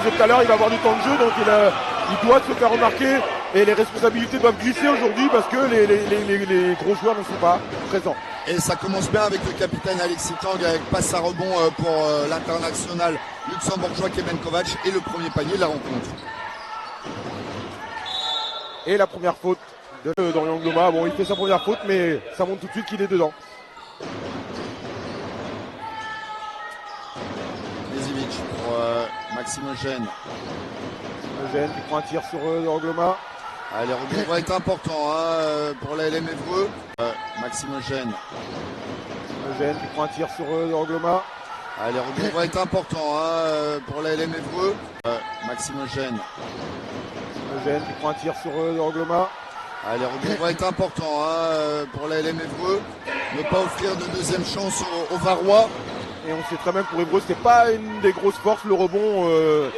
disait tout à l'heure, il va avoir du temps de jeu, donc il doit se faire remarquer. Et les responsabilités doivent glisser aujourd'hui parce que les gros joueurs ne sont pas présents. Et ça commence bien avec le capitaine Alexis Tang avec passe à rebond pour l'international luxembourgeois Kevin Kovac et le premier panier de la rencontre. Et la première faute de Dorian Gloma. Bon, il fait sa première faute, mais ça montre tout de suite qu'il est dedans. Nezevic pour Maxime Eugène. Eugène qui prend un tir sur Dorian Gloma. Ah, les rebonds vont être importants pour la LM Évreux. Maxime Eugène. Eugène qui prend un tir sur Dorian Gloma. Ah, les rebonds vont être importants pour la LM Évreux. Maxime Eugène. Eugène qui prend un tir sur Dorian Gloma. Ah, les rebonds vont être importants pour la LM Évreux. Ne pas offrir de deuxième chance aux Varois. Et on sait très bien que pour Évreux, c'est pas une des grosses forces, le rebond.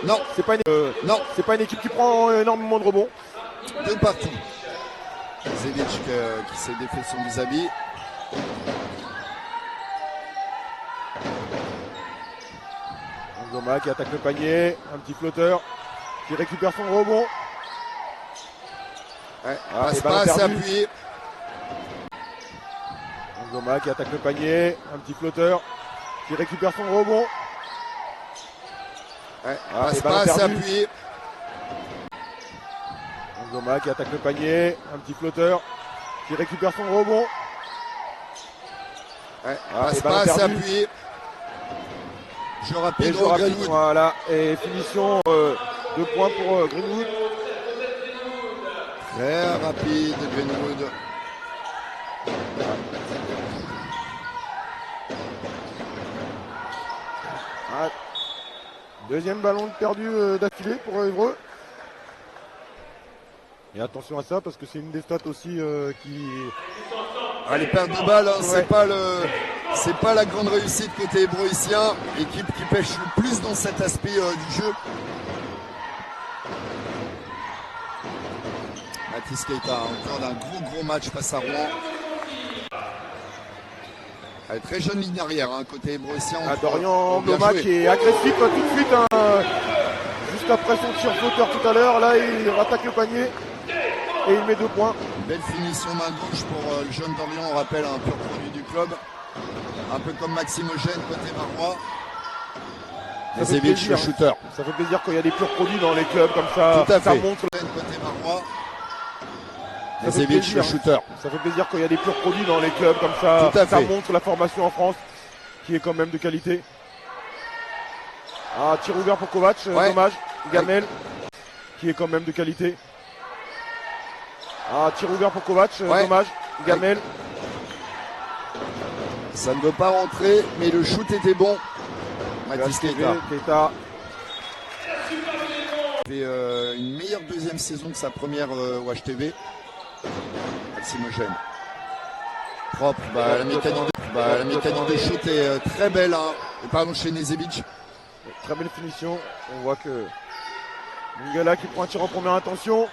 Non. C'est pas une équipe qui prend énormément de rebonds. De partout. Nezevic qui s'est défait de son vis-à-vis. Gloma qui attaque le panier. Un petit flotteur qui récupère son rebond. Ouais, passe pas assez appuyé. Gloma qui attaque le panier. Un petit flotteur qui récupère son rebond. Ouais, passe pas assez appuyé. Gloma qui attaque le panier. Un petit flotteur qui récupère son rebond. Ouais, passe pas assez appuyé. Jeu rapide au Greenwood. Voilà, et finition 2 points pour Greenwood. Très rapide Greenwood. Ah, deuxième ballon perdu d'affilée pour Évreux. Et attention à ça parce que c'est une des stats aussi qui... Ah, les pertes de balles, c'est pas la grande réussite côté hébroïcien. Équipe qui pêche le plus dans cet aspect du jeu. Mathis Keita, encore d'un gros match face à Rouen. Allez, très jeune ligne arrière, côté hébroïcien. Dorian Gloma qui est agressif tout de suite. Juste après son tir flotteur tout à l'heure, là il rattaque le panier. Et il met 2 points. Belle finition main gauche pour le jeune Dorian, on rappelle un pur produit du club. Un peu comme Maxime Eugène côté Marois. Nezevic le shooter. Ça fait plaisir quand il y a des purs produits dans les clubs comme ça. Tout à fait. Ça montre côté Marois. Nezevic le shooter. Ça fait plaisir quand il y a des purs produits dans les clubs comme ça. Tout à fait. Ça montre la formation en France qui est quand même de qualité. Ah, tir ouvert pour Kovac, dommage. Gamel qui est quand même de qualité. Ah, tir ouvert pour Kovac, dommage. Gamel. Ça ne veut pas rentrer, mais le shoot était bon. Mathis Keita. Il fait une meilleure deuxième saison que sa première au HTV. Maxime Eugène. Propre. La mécanique des shoots est très belle. Pardon, chez Nezevic. Très belle finition. On voit que Mungala qui prend un tir en première intention.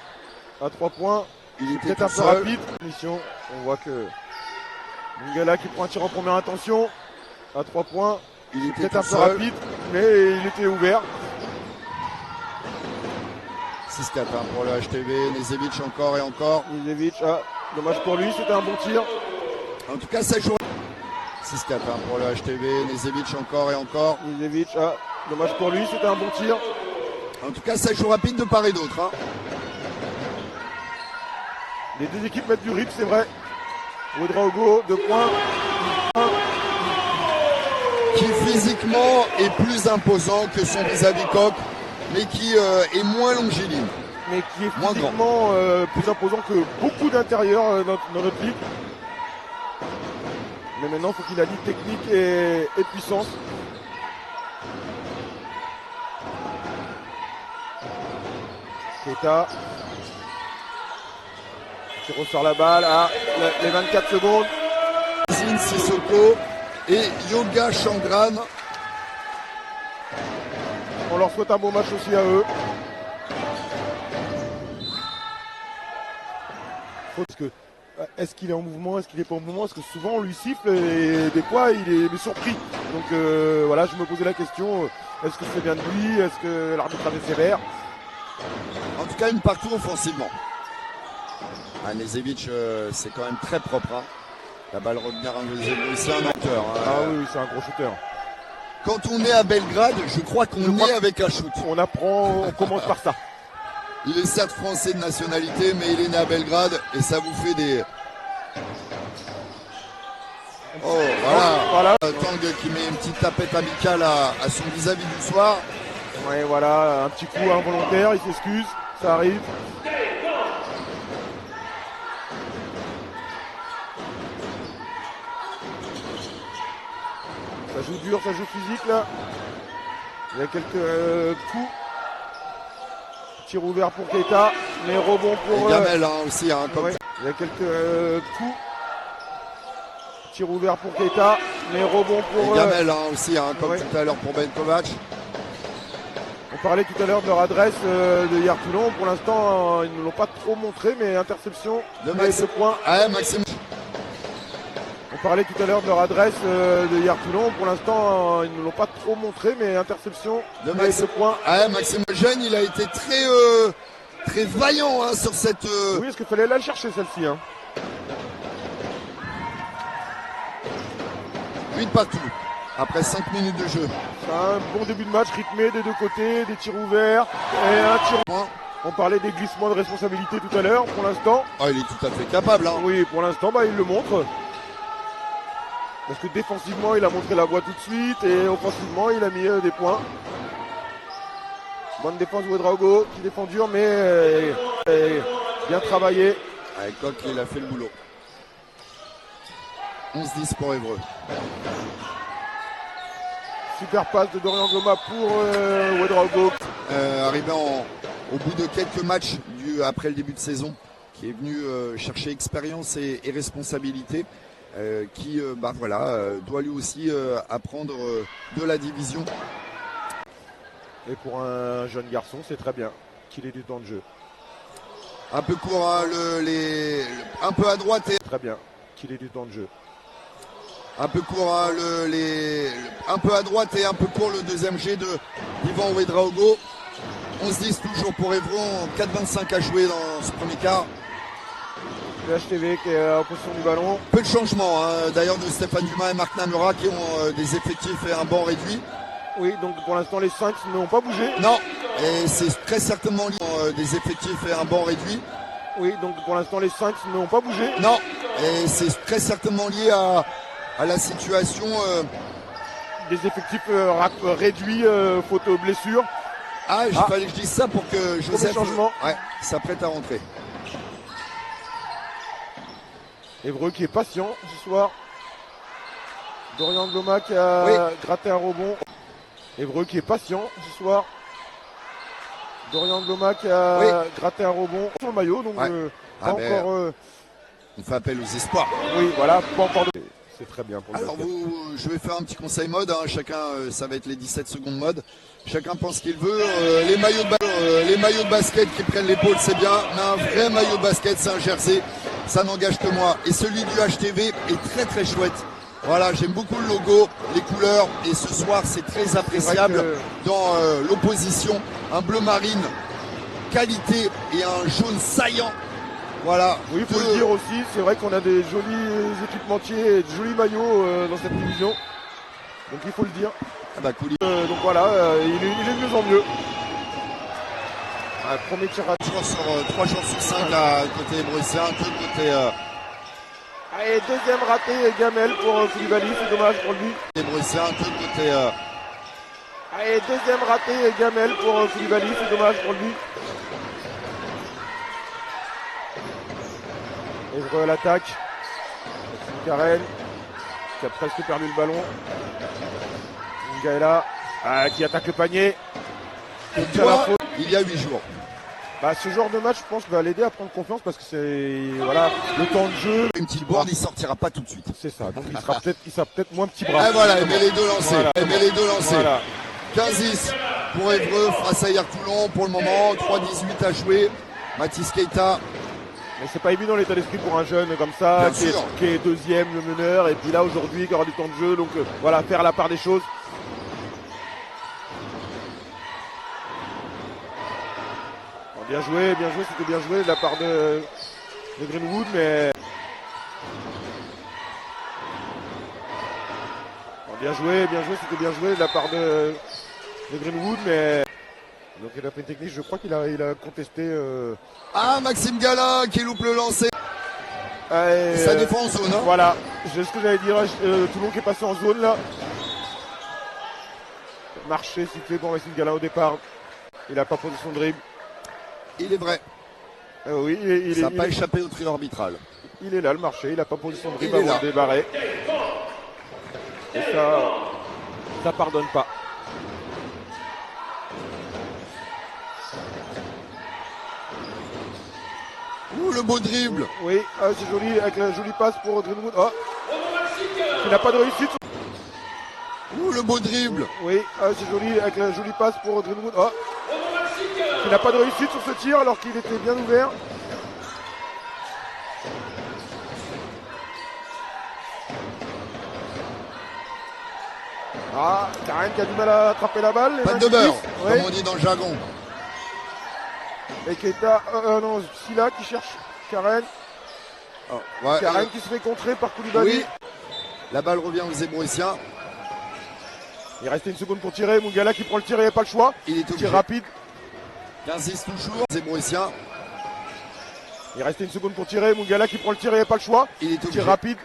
À 3 points. Il était peut-être un peu rapide. Finition. On voit que Mungala qui prend un tir en première intention. À 3 points. Il était peut-être un peu rapide, mais il était ouvert. 6-4 pour le HTV. Nezevic encore et encore. Nezevic, dommage pour lui, c'était un bon tir. En tout cas, ça joue. 6-4 pour le HTV. Nezevic encore et encore. Nezevic, dommage pour lui, c'était un bon tir. En tout cas, ça joue rapide de part et d'autre. Les deux équipes mettent du rythme, c'est vrai. Ouedraogo, 2 points. Qui physiquement est plus imposant que son vis-à-vis Coq, mais qui est moins longiligne. Mais qui est physiquement plus imposant que beaucoup d'intérieurs dans notre ligue. Mais maintenant, il faut qu'il allie technique et puissance. Keita qui ressort la balle à les 24 secondes. Zine Sissoko et Yoga Chandran. On leur souhaite un bon match aussi à eux. Parce que est-ce qu'il est en mouvement, est-ce qu'il n'est pas en mouvement? Parce que souvent on lui siffle et des fois il est surpris. Donc voilà, je me posais la question, est-ce que c'est bien de lui? Est-ce que l'arbitrage est sévère? En tout cas, une partout offensivement. Nezevic, c'est quand même très propre. Hein. La balle revient à Nezevic, c'est un auteur. Hein. Ah oui, c'est un gros shooter. Quand on est à Belgrade, je crois qu'on est avec un shoot. On apprend, on commence par ça. Il est certes français de nationalité, mais il est né à Belgrade et ça vous fait des... Oh, voilà. Tang qui met une petite tapette amicale à son vis-à-vis du soir. Ouais, voilà, un petit coup involontaire, il s'excuse, ça arrive. Ça joue dur, ça joue physique là. Il y a quelques coups. Tir ouvert pour Keita, mais rebond pour... Gamel aussi, hein, comme ouais. Il y a quelques coups. Tir ouvert pour Keita, mais rebond pour... Gamel aussi, hein, comme ouais. tout à l'heure pour Ben Kovac. On parlait tout à l'heure de leur adresse de hier Toulon. Pour l'instant, ils ne l'ont pas trop montré, mais interception De Maxime. Points. Ah, Maxime. On parlait tout à l'heure de leur adresse de hier Toulon. Pour l'instant, ils ne l'ont pas trop montré, mais interception de Maxime. Points. Ah, Maxime Jeune, il a été très vaillant hein, sur cette... Oui, est-ce qu'il fallait la chercher celle-ci hein. 8 partout, après 5 minutes de jeu. C'est un bon début de match rythmé des deux côtés, des tirs ouverts et un tir. On parlait des glissements de responsabilité tout à l'heure. Pour l'instant... Ah, il est tout à fait capable. Hein. Oui, pour l'instant, il le montre. Parce que défensivement, il a montré la voie tout de suite et offensivement, il a mis des points. Bonne défense de Ouedraogo qui défend dur, mais bien travaillé. Avec Coq, il a fait le boulot. 11-10 pour Évreux. Super passe de Dorian Goma pour Ouedraogo. Arrivé au bout de quelques matchs après le début de saison, qui est venu chercher expérience et responsabilité. Qui doit lui aussi apprendre de la division. Et pour un jeune garçon, c'est très bien qu'il ait du temps de jeu. Un peu court, hein, un peu à droite et très bien qu'il ait du temps de jeu. Un peu court, hein, un peu à droite et un peu court le deuxième jet de Yvan Ouedraogo. 11-10 toujours pour Évron, 4-25 à jouer dans ce premier quart. Le HTV qui est en position du ballon. Peu de changements hein, d'ailleurs de Stéphane Dumas et Marc Namura qui ont des effectifs et un banc réduit. Oui, donc pour l'instant les 5 n'ont pas bougé. Non, et c'est très certainement lié des effectifs et un banc réduit. Oui, donc pour l'instant les 5 n'ont pas bougé. Non, et c'est très certainement lié à la situation. Des effectifs réduits, faute blessure. Ah, il fallait que je dise ça pour que Joseph s'apprête à rentrer. Évreux qui est patient ce soir. Dorian Gloma qui a gratté un rebond. Évreux qui est patient ce soir. Dorian Gloma qui a gratté un rebond sur le maillot. Donc pas encore. On fait appel aux espoirs. Oui, voilà, pas encore de... C'est très bien pour le Alors je vais faire un petit conseil mode. Hein. Chacun, ça va être les 17 secondes mode. Chacun pense qu'il veut. Les maillots de basket qui prennent l'épaule, c'est bien. Mais un vrai maillot de basket, c'est un jersey. Ça n'engage que moi. Et celui du HTV est très très chouette. Voilà, j'aime beaucoup le logo, les couleurs. Et ce soir, c'est très appréciable dans l'opposition. Un bleu marine, qualité et un jaune saillant. Voilà. Oui, il faut le dire aussi. C'est vrai qu'on a des jolis équipementiers et de jolis maillots dans cette division. Donc il faut le dire. Ah bah cool. Donc voilà, il est de mieux en mieux. Premier tir à 3 jours sur 5 à côté bruxellois, un peu côté. Allez, deuxième raté et Gamel pour Koulibaly, c'est dommage pour lui. Les bruxellois, un peu côté. Allez, deuxième raté et Gamel pour Koulibaly, c'est dommage pour lui. Évreux à l'attaque. Karen qui a presque perdu le ballon. Ngaela qui attaque le panier. Il y a 8 jours. Ce genre de match, je pense, va l'aider à prendre confiance parce que c'est le temps de jeu. Une petite board, il sortira pas tout de suite. C'est ça. Donc il sera peut-être moins petit bras. Et voilà, il met les deux lancés. Voilà. 15-10 pour Évreux face à hier Toulon pour le moment. 3-18 à jouer. Mathis Keita Mais c'est pas évident l'état d'esprit pour un jeune comme ça, qui est deuxième, le meneur, et puis là aujourd'hui qui aura du temps de jeu, donc voilà, faire la part des choses. Bon, bien joué, c'était bien joué de la part de Greenwood, mais... Bon, bien joué, c'était bien joué de la part de Greenwood, mais... Donc il a fait une technique, je crois qu'il a contesté... Ah, Maxime Galin qui loupe le lancer. Ça défend en zone. Hein. Voilà, c'est ce que j'allais dire. Toulon qui est passé en zone là. Marché sifflé pour Maxime Galin au départ. Il n'a pas position de dribble. Il est vrai. Oui, ça n'a pas échappé au trio arbitral. Il est là le marché, il n'a pas position de dribble avant de débarrer. Et ça pardonne pas. Ouh, le beau dribble. Oui, c'est joli, avec la jolie passe pour Greenwood. Oh, il n'a pas de réussite. Ouh, le beau dribble. Oui, c'est joli, avec la jolie passe pour Greenwood. Oh, il n'a pas de réussite sur ce tir alors qu'il était bien ouvert. Ah, Karen qui a du mal à attraper la balle. Pas de beurre, comme on dit dans le jargon. Et Keita, non, Silla qui cherche Karen. Oh, ouais, Karen qui se fait contrer par Koulibaly. Oui. La balle revient aux Zébruissiens. Il reste une seconde pour tirer. Mungala qui prend le tir, il n'y a pas le choix. Il est obligé. Tir rapide. 15-10 toujours. Zébruissiens. Il reste une seconde pour tirer. Mungala qui prend le tir, il n'y a pas le choix. Il est obligé. Tir rapide.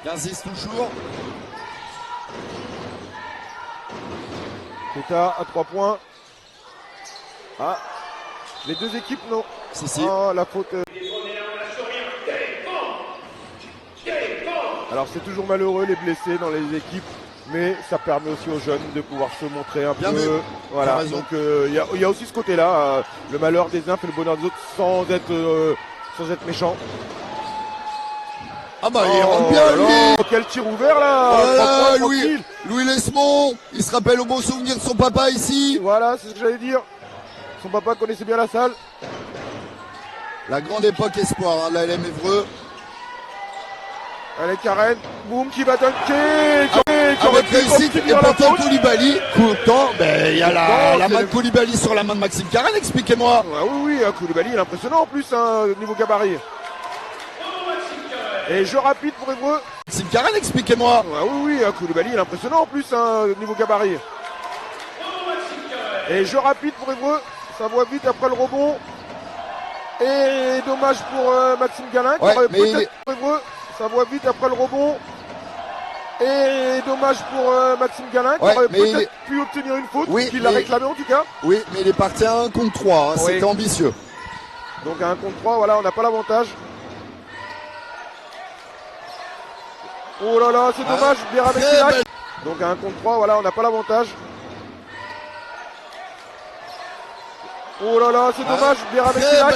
15-10 toujours. Keita à 3 points. Ah. Les deux équipes, non. Si. Oh, la faute. Alors c'est toujours malheureux les blessés dans les équipes, mais ça permet aussi aux jeunes de pouvoir se montrer un peu. Vu. Voilà. Donc il y a aussi ce côté-là, le malheur des uns fait le bonheur des autres sans être méchant. Ah bah il rentre bien lui. Quel tir ouvert là. Voilà, Louis Lesmond. Il se rappelle au bon souvenir de son papa ici. Voilà, c'est ce que j'allais dire. Son papa connaissait bien la salle. La grande époque espoir, hein, de la LM Évreux. Allez Karen, boum, qui va dunker. Avec réussite, et pourtant Koulibaly, content, il y a la main de Koulibaly sur la main de Maxime Karen, expliquez-moi. Oui, Koulibaly il est impressionnant en plus, niveau gabarit. Et jeu rapide pour Évreux. Maxime Karen, expliquez-moi. Oui, Koulibaly il est impressionnant en plus, niveau gabarit. Et jeu rapide pour Évreux. Ça voit vite après le rebond. Et dommage pour Maxime Galin. Ça voit vite après le rebond. Et dommage pour Maxime Galin qui aurait peut-être pu obtenir une faute. Qu'il l'a réclamé en tout cas. Oui, mais il est parti à 1 contre 3. Hein, c'était ambitieux. Donc à 1 contre 3, voilà, on n'a pas l'avantage. Oh là là, c'est dommage. Bien avec Silac. Donc à 1 contre 3, voilà, on n'a pas l'avantage. Oh là là, c'est dommage, bien avec Silac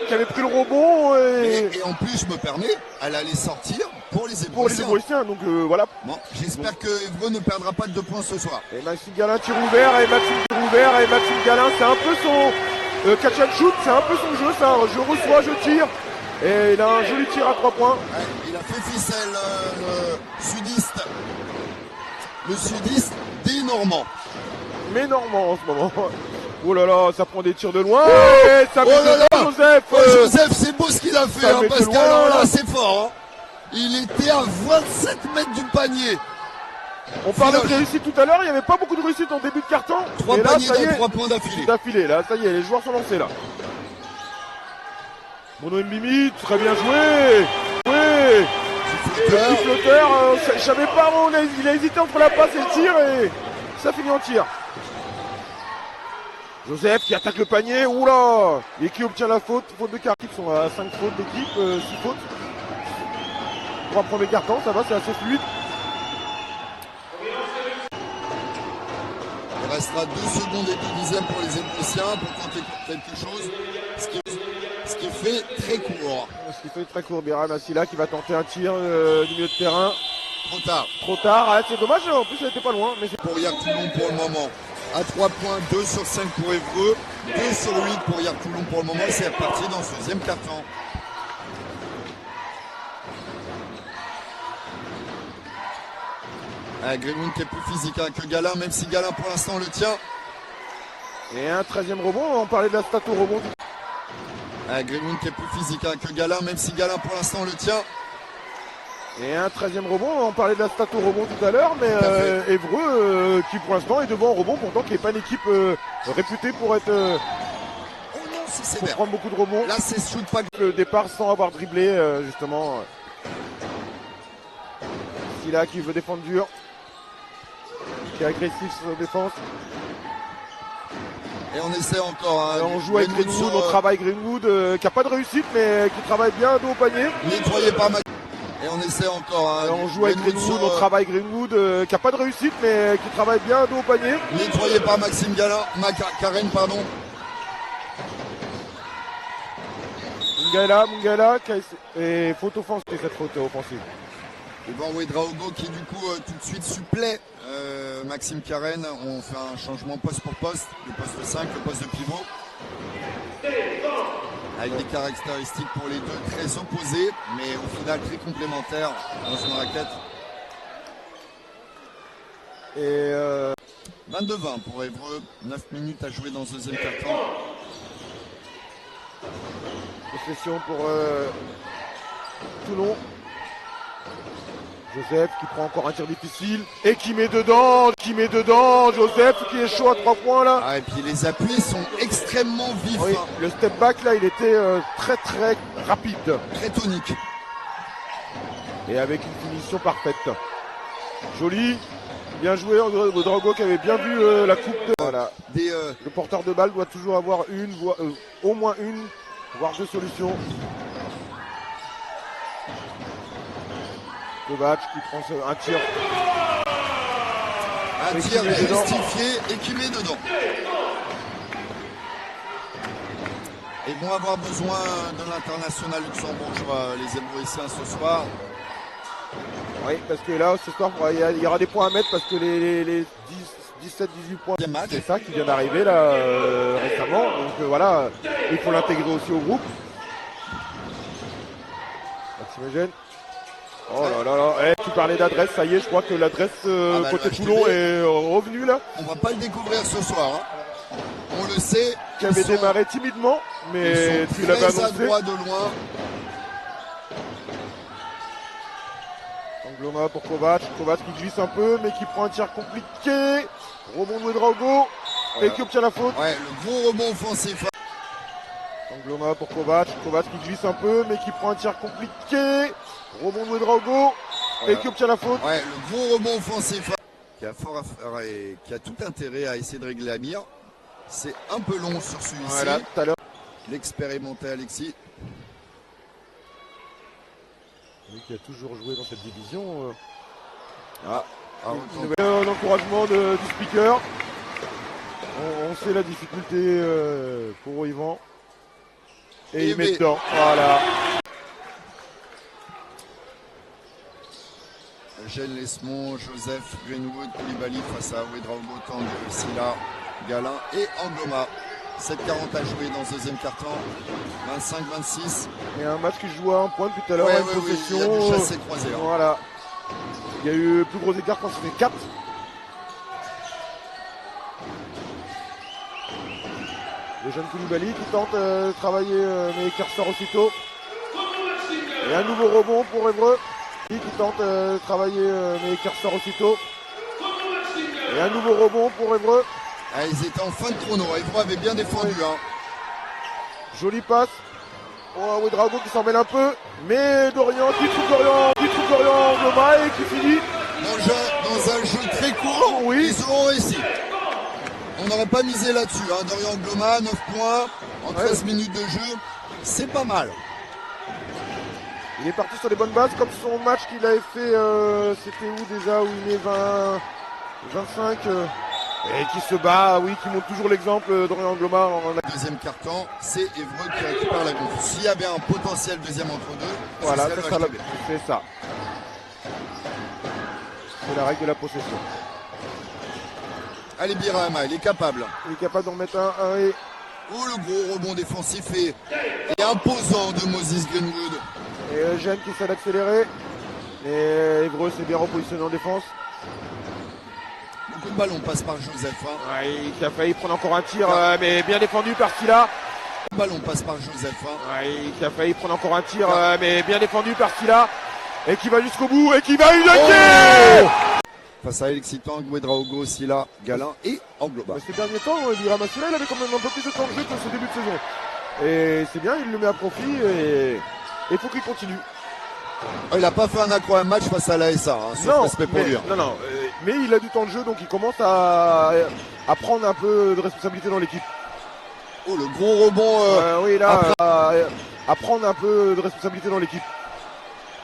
qui avait pris le rebond. Et en plus, je me permets, elle allait sortir pour les Zébruissiens. Donc voilà. Bon, j'espère que Évreux ne perdra pas de 2 points ce soir. Et Maxime Galin tire ouvert, et Maxime Galin, c'est un peu son catch and shoot, c'est un peu son jeu, ça. Je reçois, je tire. Et il a un joli tir à 3 points. Ouais, il a fait ficelle, le sudiste des Normands. Mais Normand en ce moment. Oh là là, ça prend des tirs de loin. Et ça met Joseph. Joseph, c'est beau ce qu'il a fait, parce que là, c'est fort. Hein. Il était à 27 mètres du panier. On parlait de réussite tout à l'heure, il n'y avait pas beaucoup de réussite en début de carton. 3 paniers dans 3 points d'affilée. Là, ça y est, les joueurs sont lancés là. Bono Mbimi, très bien joué. Oui. Le petit flotteur, je savais pas où il a hésité entre la passe et le tir et ça finit en tir. Joseph qui attaque le panier, oula, et qui obtient la faute de carton. Ils sont à 5 fautes d'équipe, 6 fautes. 3 premiers cartons, ça va, c'est assez fluide. Il restera 2 secondes et 2 dixièmes pour les Zébruissiens pour tenter quelque chose. Ce qui fait très court. Ce qui fait très court, Biram Assila qui va tenter un tir du milieu de terrain. Trop tard. C'est dommage, en plus elle était pas loin. Mais pour Toulon pour le moment. à 3 points, 2 sur 5 pour Évreux, 2 sur 8 pour Hier Toulon pour le moment. C'est reparti dans ce deuxième quart-temps. Greenwood qui est plus physique que Galin, même si Galin pour l'instant le tient. Et un 13e rebond, on parlait de la stat au rebond. Greenwood qui est plus physique que Galin, même si Galin pour l'instant le tient. Et un 13e rebond, on parlait de la stat au rebond tout à l'heure, mais Évreux qui pour l'instant est devant au rebond, pourtant qui n'est pas une équipe réputée pour être Oh non, c'est pour sévère. prendre beaucoup de rebonds. Là c'est shoot pas. Le départ sans avoir dribblé justement. Silla qui veut défendre dur, qui est agressif sur la défense. Et on essaie encore. Hein, on joue avec Greenwood, on travaille Greenwood qui n'a pas de réussite mais qui travaille bien dos au panier. Nettoyé par Max. Et on essaie encore. Hein, on joue avec Greenwood, on travaille Greenwood qui n'a pas de réussite mais qui travaille bien dos au panier. Nettoyé par Maxime Galin, Karen pardon. Mungala et faute offensive, cette faute offensive. Et bon, Ouedraogo qui du coup tout de suite supplée Maxime Karen. On fait un changement poste pour poste, le poste de 5, le poste de pivot. Avec des caractéristiques pour les deux très opposées, mais au final très complémentaires dans une raquette. Et 22-20 pour Évreux, 9 minutes à jouer dans ce deuxième quart-temps. Possession pour Toulon. Joseph qui prend encore un tir difficile et qui met dedans, Joseph qui est chaud à 3 points là. Ah, et puis les appuis sont extrêmement vifs. Oui, le step back là il était très très rapide. Très tonique. Et avec une finition parfaite. Joli, bien joué Ouedraogo qui avait bien vu la coupe de... Voilà. Le porteur de balle doit toujours avoir au moins une, voire 2 solutions. Kovac qui prend un tir. Un tir justifié et qui met dedans. Ils vont avoir besoin de l'international luxembourgeois, les Hébreuissiens ce soir. Oui, parce que là, ce soir, il y aura des points à mettre parce que les 17-18 points, c'est ça qui vient d'arriver là récemment. Donc voilà, il faut l'intégrer aussi au groupe. Maxime Eugène. Oh là là là, tu parlais d'adresse, ça y est, je crois que l'adresse côté Toulon est revenue là. On va pas le découvrir ce soir. Hein. On le sait. Qui avait démarré timidement, mais tu l'avais annoncé. À droit de loin. Angloma pour Kovac qui glisse un peu, mais qui prend un tir compliqué. Rebond de Ouedraogo, et qui obtient la faute. Ouais, le gros rebond offensif. Angloma pour Kovac qui glisse un peu, mais qui prend un tir compliqué. Rebond de Ouedraogo, et qui obtient la faute. Ouais, le gros rebond offensif. Qui a fort à faire et qui a tout intérêt à essayer de régler la mire. C'est un peu long sur celui-ci. Voilà, tout à l'heure. L'expérimenté Alexis. Lui qui a toujours joué dans cette division. Un encouragement du speaker. On sait la difficulté pour Yvan. Et il met dedans. Voilà. Eugène Lesmond, Joseph Greenwood, Koulibaly face à Ouedraogo, Tang, Silla, Galin et Angloma. 7-40 à jouer dans ce deuxième quart-temps. 25-26. Et un match qui se joue à un point depuis tout à l'heure. Une possession. Il y a du chassé croisé. Hein. Voilà. Il y a eu plus gros écart quand c'était 4. Le jeune Koulibaly qui tente de travailler mais qui ressort aussitôt. Et un nouveau rebond pour Évreux. Qui tente de travailler mais qui ressort aussitôt. Et un nouveau rebond pour Évreux. Ah, ils étaient en fin de chrono. Évreux avait bien défendu. Hein. Jolie passe. Oh, Ouedraogo qui s'en mêle un peu. Mais Dorian qui trouve Dorian Angloma et qui finit. Dans un jeu très court, oui. Ils auront réussi. On n'aurait pas misé là-dessus. Hein. Dorian Angloma, 9 points en 13 minutes de jeu. C'est pas mal. Il est parti sur les bonnes bases comme son match qu'il avait fait. C'était où déjà où il est 25 et qui se bat, oui, qui montre toujours l'exemple Dorian Angloma. Deuxième carton, c'est Évreux qui récupère la gonfle. S'il y avait un potentiel deuxième entre deux, voilà, c'est ça. C'est la règle de la possession. Allez, Birama, il est capable. Il est capable d'en mettre un et... Oh, le gros rebond défensif et imposant de Moses Greenwood. Et Eugène qui essaie d'accélérer. Et Évreux s'est bien repositionné en défense. Beaucoup de ballons passent par Joseph. Hein. Ouais, il a failli prendre encore un tir, mais bien défendu par Silla. Le ballon passe par Joseph. Hein. Ouais, il a failli prendre encore un tir, mais bien défendu par Silla. Et qui va jusqu'au bout et qui va uniquer face à Alexitan, Ouedraogo, Silla, Galin et Angloba. Ces derniers temps, Birama Silla, il avait quand même un peu plus de temps de jeu que ce début de saison. Et c'est bien, il le met à profit et il faut qu'il continue. Il n'a pas fait un incroyable match face à l'ASA, hein, sauf respect pour lui. Non, mais il a du temps de jeu, donc il commence à prendre un peu de responsabilité dans l'équipe. Oh, le gros rebond. Oui, là, à prendre un peu de responsabilité dans l'équipe.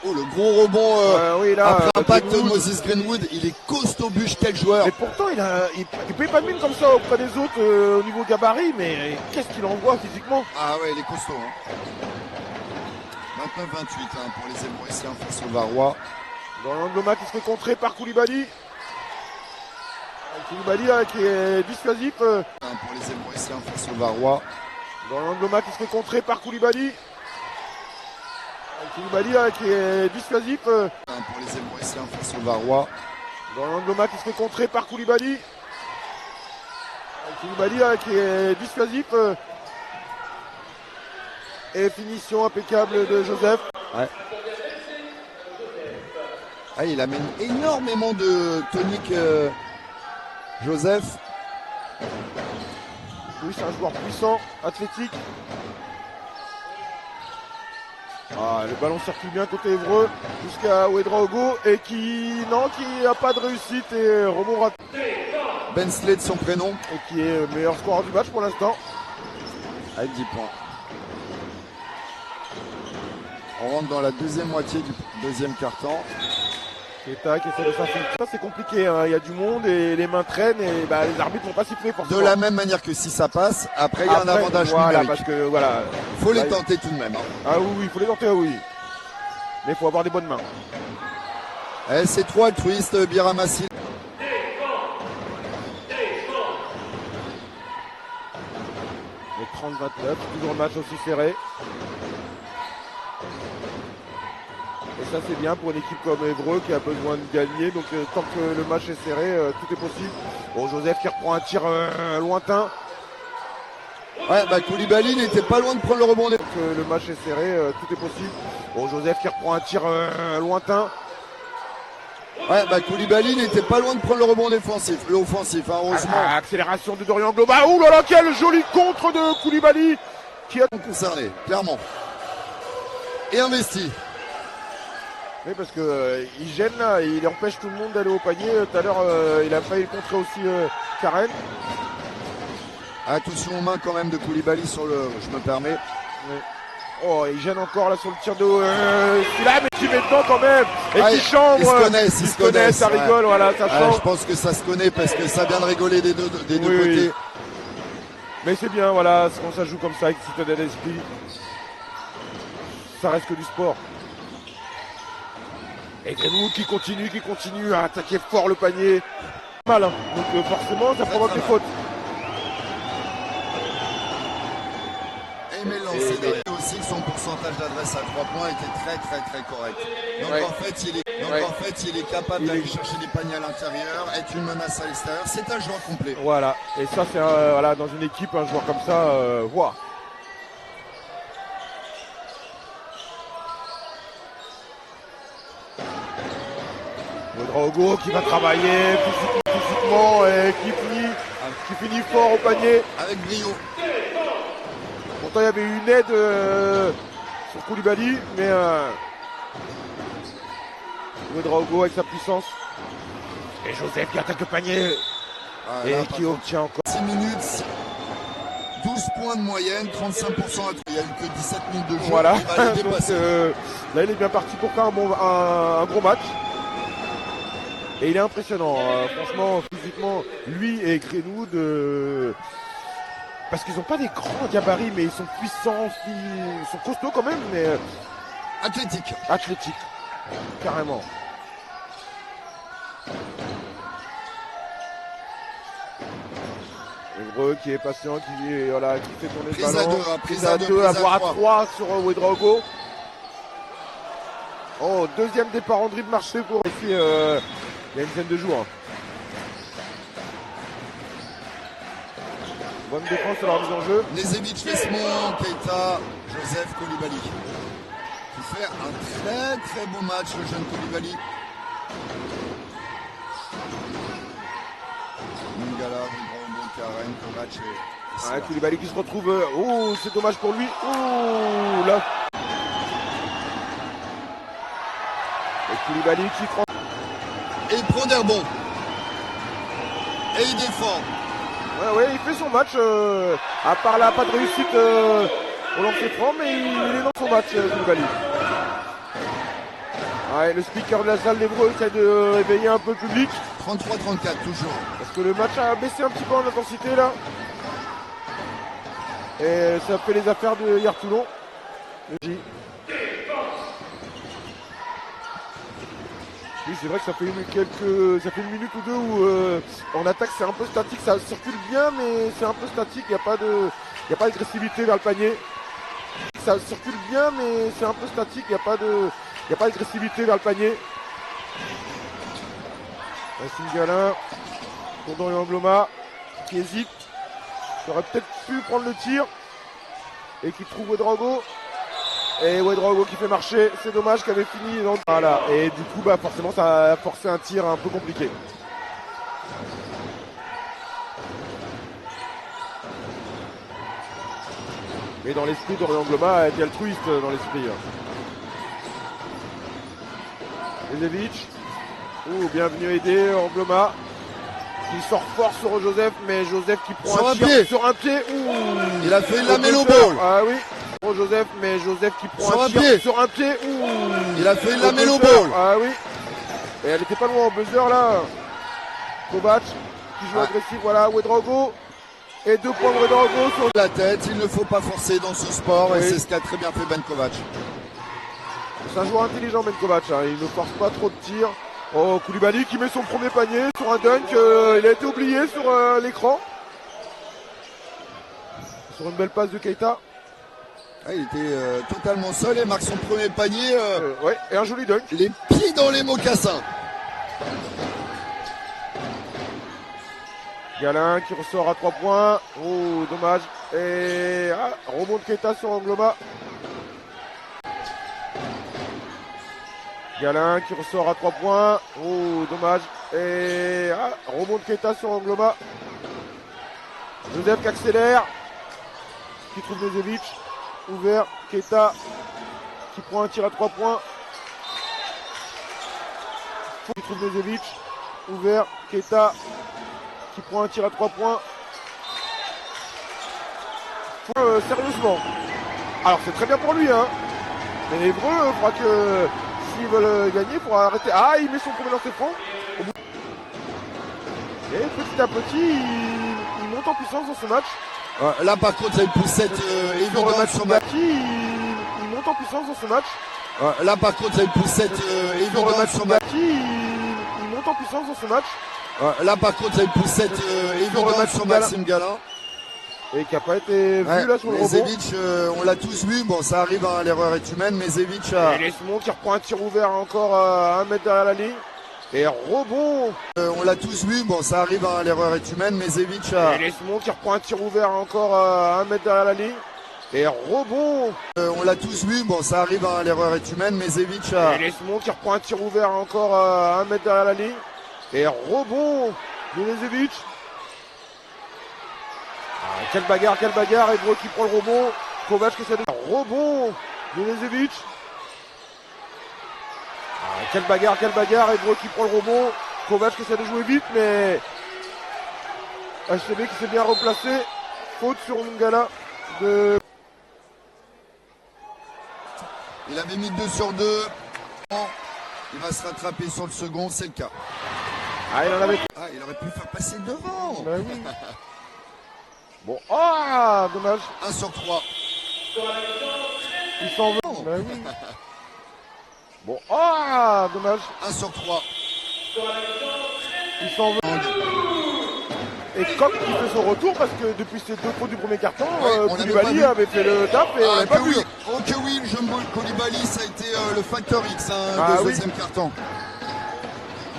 Oh, le gros rebond oui, là, après impact de Moses Greenwood, il est costaud bûche, quel joueur. Et pourtant il paye pas de mine comme ça auprès des autres au niveau gabarit, mais qu'est-ce qu'il envoie physiquement. Ah ouais, il est costaud. Hein. 29-28 hein, pour les Émorissiens face au Varois. Dorian Gloma qui se fait contrer par Koulibaly. Koulibaly qui est dissuasif. Pour les Émorissiens face au Varois. Dorian Gloma qui se fait contrer par Koulibaly. Koulibaly qui est dissuasif. Pour les Émorissiens face au Varois. Dorian Gloma qui se fait contrer par Koulibaly. Koulibaly qui est dissuasif. Et finition impeccable de Joseph. Ouais. Ah, il amène énormément de tonique Joseph. Oui, c'est un joueur puissant, athlétique. Le ballon circule bien côté Évreux jusqu'à Ouedraogo et qui n'a pas de réussite et rebond raté. Ben Slade son prénom. Et qui est le meilleur scoreur du match pour l'instant. Avec 10 points. On rentre dans la deuxième moitié du deuxième quart-temps. Keita qui essaie de s'infiltrer. Ça c'est compliqué, hein. Il y a du monde et les mains traînent et les arbitres vont pas siffler forcément. De la même manière que si ça passe, après il y a un avantage numérique. Parce que voilà. Faut les tenter tout de même. Hein. Ah oui, il faut les tenter, oui. Mais il faut avoir des bonnes mains. C'est trop altruiste, Birama Silla. Les 30-29, toujours le match aussi serré. Et ça c'est bien pour une équipe comme Évreux qui a besoin de gagner. Donc tant que le match est serré, tout est possible. Bon, Joseph qui reprend un tir lointain. Ouais, Koulibaly n'était pas loin de prendre le rebond. Donc le match est serré, tout est possible. Bon, Joseph qui reprend un tir lointain. Ouais, Koulibaly n'était pas loin de prendre le rebond défensif, le offensif, hein, heureusement. Accélération de Dorian Gloma. Ouh là là, quel joli contre de Koulibaly qui a concerné, clairement. Et investi. Oui, parce que il gêne là, il empêche tout le monde d'aller au panier. Tout à l'heure, il a failli contrer aussi Karen. Attention aux mains quand même de Koulibaly sur le. Je me permets. Oui. Oh, il gêne encore là sur le tir de celui-là, mais qui met dedans quand même. Et qui chambre. Ils se connaissent, ça rigole, voilà, ça change. Je pense que ça se connaît parce que ça vient de rigoler des deux côtés. Mais c'est bien, voilà, quand ça joue comme ça avec citadin d'esprit. Ça reste que du sport. Et Greenwood qui continue à attaquer fort le panier. Mal, hein. Donc forcément ça provoque des fautes. Et Mélan, c'est aussi que son pourcentage d'adresse à 3 points était très correct. Donc en fait il est capable d'aller chercher des paniers à l'intérieur, être une menace à l'extérieur. C'est un joueur complet. Voilà, et ça c'est voilà, dans une équipe, un joueur comme ça, voilà. Ouedraogo qui va travailler physiquement et qui finit fort au panier. Avec brio. Pourtant il y avait une aide sur Koulibaly, mais Ouedraogo avec sa puissance. Et Joseph qui attaque le panier et qui obtient encore. 6 minutes, 12 points de moyenne, 35% à 3. Il n'y a eu que 17 minutes de jeu. Voilà, il va les dépasser. Donc, là il est bien parti pour faire un gros match. Et il est impressionnant, franchement, physiquement, lui et Greenwood, parce qu'ils n'ont pas des grands gabarits, mais ils sont puissants, ils sont costauds quand même, mais athlétiques, carrément. Évreux qui est patient, qui fait tourner Prise le ballon. à 2, hein, prise à 2, voire à 3. 3 sur Ouedraogo. Oh, deuxième départ en dribble marché pour ici, il y a une dizaine de jours. Bonne défense à leur mise en jeu. Nezevic, Lesmond, Keita, Joseph Koulibaly. Qui fait un très très beau match, le jeune Koulibaly. Mungala, Ouedraogo, Karen, Kovac et Koulibaly qui se retrouve. Oh, c'est dommage pour lui. Oh, là. Et Koulibaly qui prend. Et il prend des rebonds. Et il défend. Ouais, il fait son match. À part là, pas de réussite au lancer franc, mais il est dans son match, Koulibaly. Ouais, le speaker de la salle d'Évreux essaie de réveiller un peu le public. 33-34 toujours. Parce que le match a baissé un petit peu en intensité là. Et ça fait les affaires de hier Toulon. Oui, c'est vrai que ça fait une minute ou deux où en attaque c'est un peu statique, ça circule bien mais c'est un peu statique, il n'y a pas d'agressivité vers le panier. Ça circule bien mais c'est un peu statique, il n'y a pas d'agressivité vers le panier. Racine Galin pour Dorian Bloma qui hésite, qui aurait peut-être pu prendre le tir et qui trouve Ouedraogo. Et Ouedraogo qui fait marcher, c'est dommage qu'il avait fini dans... Voilà, et du coup forcément ça a forcé un tir un peu compliqué. Mais dans l'esprit, Dorian Bloma a été altruiste dans l'esprit. Nezevic, bienvenue aider Angloma, qui sort fort sur Joseph, mais Joseph qui prend sur un tir pied. sur un pied. Il a fait la mélo ball. Ah oui, Joseph, mais Joseph qui prend sur un tir pied. sur un pied. Il a fait la mélo ball. Ah oui, et elle était pas loin en buzzer là. Kovac qui joue agressif, voilà, Ouedraogo. Et 2 points de Ouedraogo sur la tête. Il ne faut pas forcer dans ce sport, oui. Et c'est ce qu'a très bien fait Ben Kovac. C'est un joueur intelligent, Ben Kovac, hein. Il ne force pas trop de tirs. Oh, Koulibaly qui met son premier panier sur un dunk. Il a été oublié sur l'écran. Sur une belle passe de Keita. Ah, il était totalement seul et marque son premier panier. Ouais, et un joli dunk. Les pieds dans les mocassins. Galin qui ressort à 3 points. Oh, dommage. Et rebond de Keita sur Angloma. Galin qui ressort à 3 points. Oh, dommage. Et rebond de Keita sur Angloma. Joseph qui accélère. Qui trouve Nezevic. Ouvert. Keita qui prend un tir à 3 points. Qui trouve Nezevic. Ouvert. Keita qui prend un tir à 3 points. Sérieusement. Alors c'est très bien pour lui, hein. Mais les Évreux, je crois que s'ils veulent gagner, il faudra arrêter. Ah, il met son premier lancer franc. Et petit à petit, il monte en puissance dans ce match. Là par contre, il y a une poussette évidente sur match. Il monte en puissance dans ce match. Là par contre, il y a une poussette évidente sur match. Il monte en puissance dans ce match. Là par contre, il y a une poussette évidente sur Maxime Galin. Et qui n'a pas été vu là sur le rebond. Nezevic, on l'a tous vu, bon ça arrive, hein, l'erreur est humaine, mais Nezevic Et Lesmond qui reprend un tir ouvert encore à 1 mètre derrière la ligne. Et rebond. On l'a tous vu, bon ça arrive, hein, l'erreur est humaine, mais Nezevic Et Lesmond qui reprend un tir ouvert encore à 1 mètre derrière la ligne. Et rebond. On l'a tous vu, bon ça arrive, hein, l'erreur est humaine, mais Nezevic Et Lesmond qui reprend un tir ouvert encore à 1 mètre derrière la ligne. Et rebond de Nezevic. Quelle bagarre, Évreux qui prend le rebond. Kovac qui essaie de... Rebond de Nezevic. Quelle bagarre, Évreux qui prend le rebond. Kovac qui essaie de jouer vite, mais HTB qui s'est bien replacé. Faute sur Mungala de... Il avait mis 2 sur 2. Il va se rattraper sur le second, c'est le cas. Il en avait... il aurait pu faire passer devant. Bah oui. Bon, dommage. 1 sur 3. Il s'en veut. Bah oui. Bon, dommage. 1 sur 3. Il s'en veut. Et Koch qui fait son retour parce que depuis ces 2 fautes du premier carton, Ouais, Koulibaly avait fait le taf et on l'avait pas vu. Oh que oui, le jumbo Koulibaly, ça a été le facteur X de deuxième carton.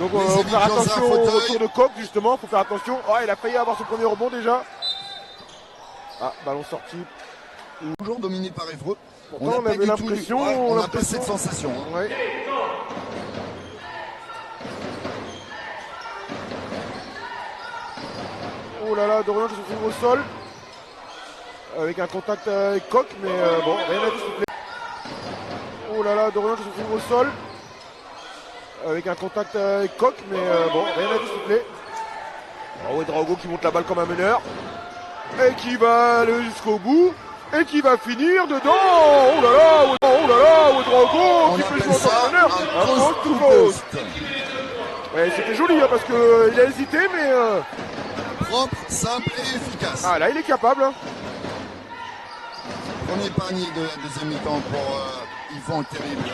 Donc on va faire attention au retour de Koch justement, faut faire attention. Oh, il a failli avoir son premier rebond déjà. Ah, ballon sorti. Toujours dominé par Évreux. Pourtant, on avait l'impression. On n'a pas cette sensation. Hein. Ouais. Oh là là, Dorian qui se trouve au sol. Avec un contact avec Koch, mais bon, rien à discuter. Oh là là, Dorian qui se trouve au sol. Avec un contact avec Koch, mais bon, rien à discuter. Oh, Ouedraogo qui monte la balle comme un meneur. Et qui va aller jusqu'au bout. Et qui va finir dedans. Oh là là, Ouedraogo qui fait jouer en meneur. Un post to post. Ouais, c'était joli hein, parce qu'il a hésité, mais. Propre, simple et efficace. Ah là, il est capable. Hein. Premier panier de la deuxième mi-temps pour Yvon Terrible.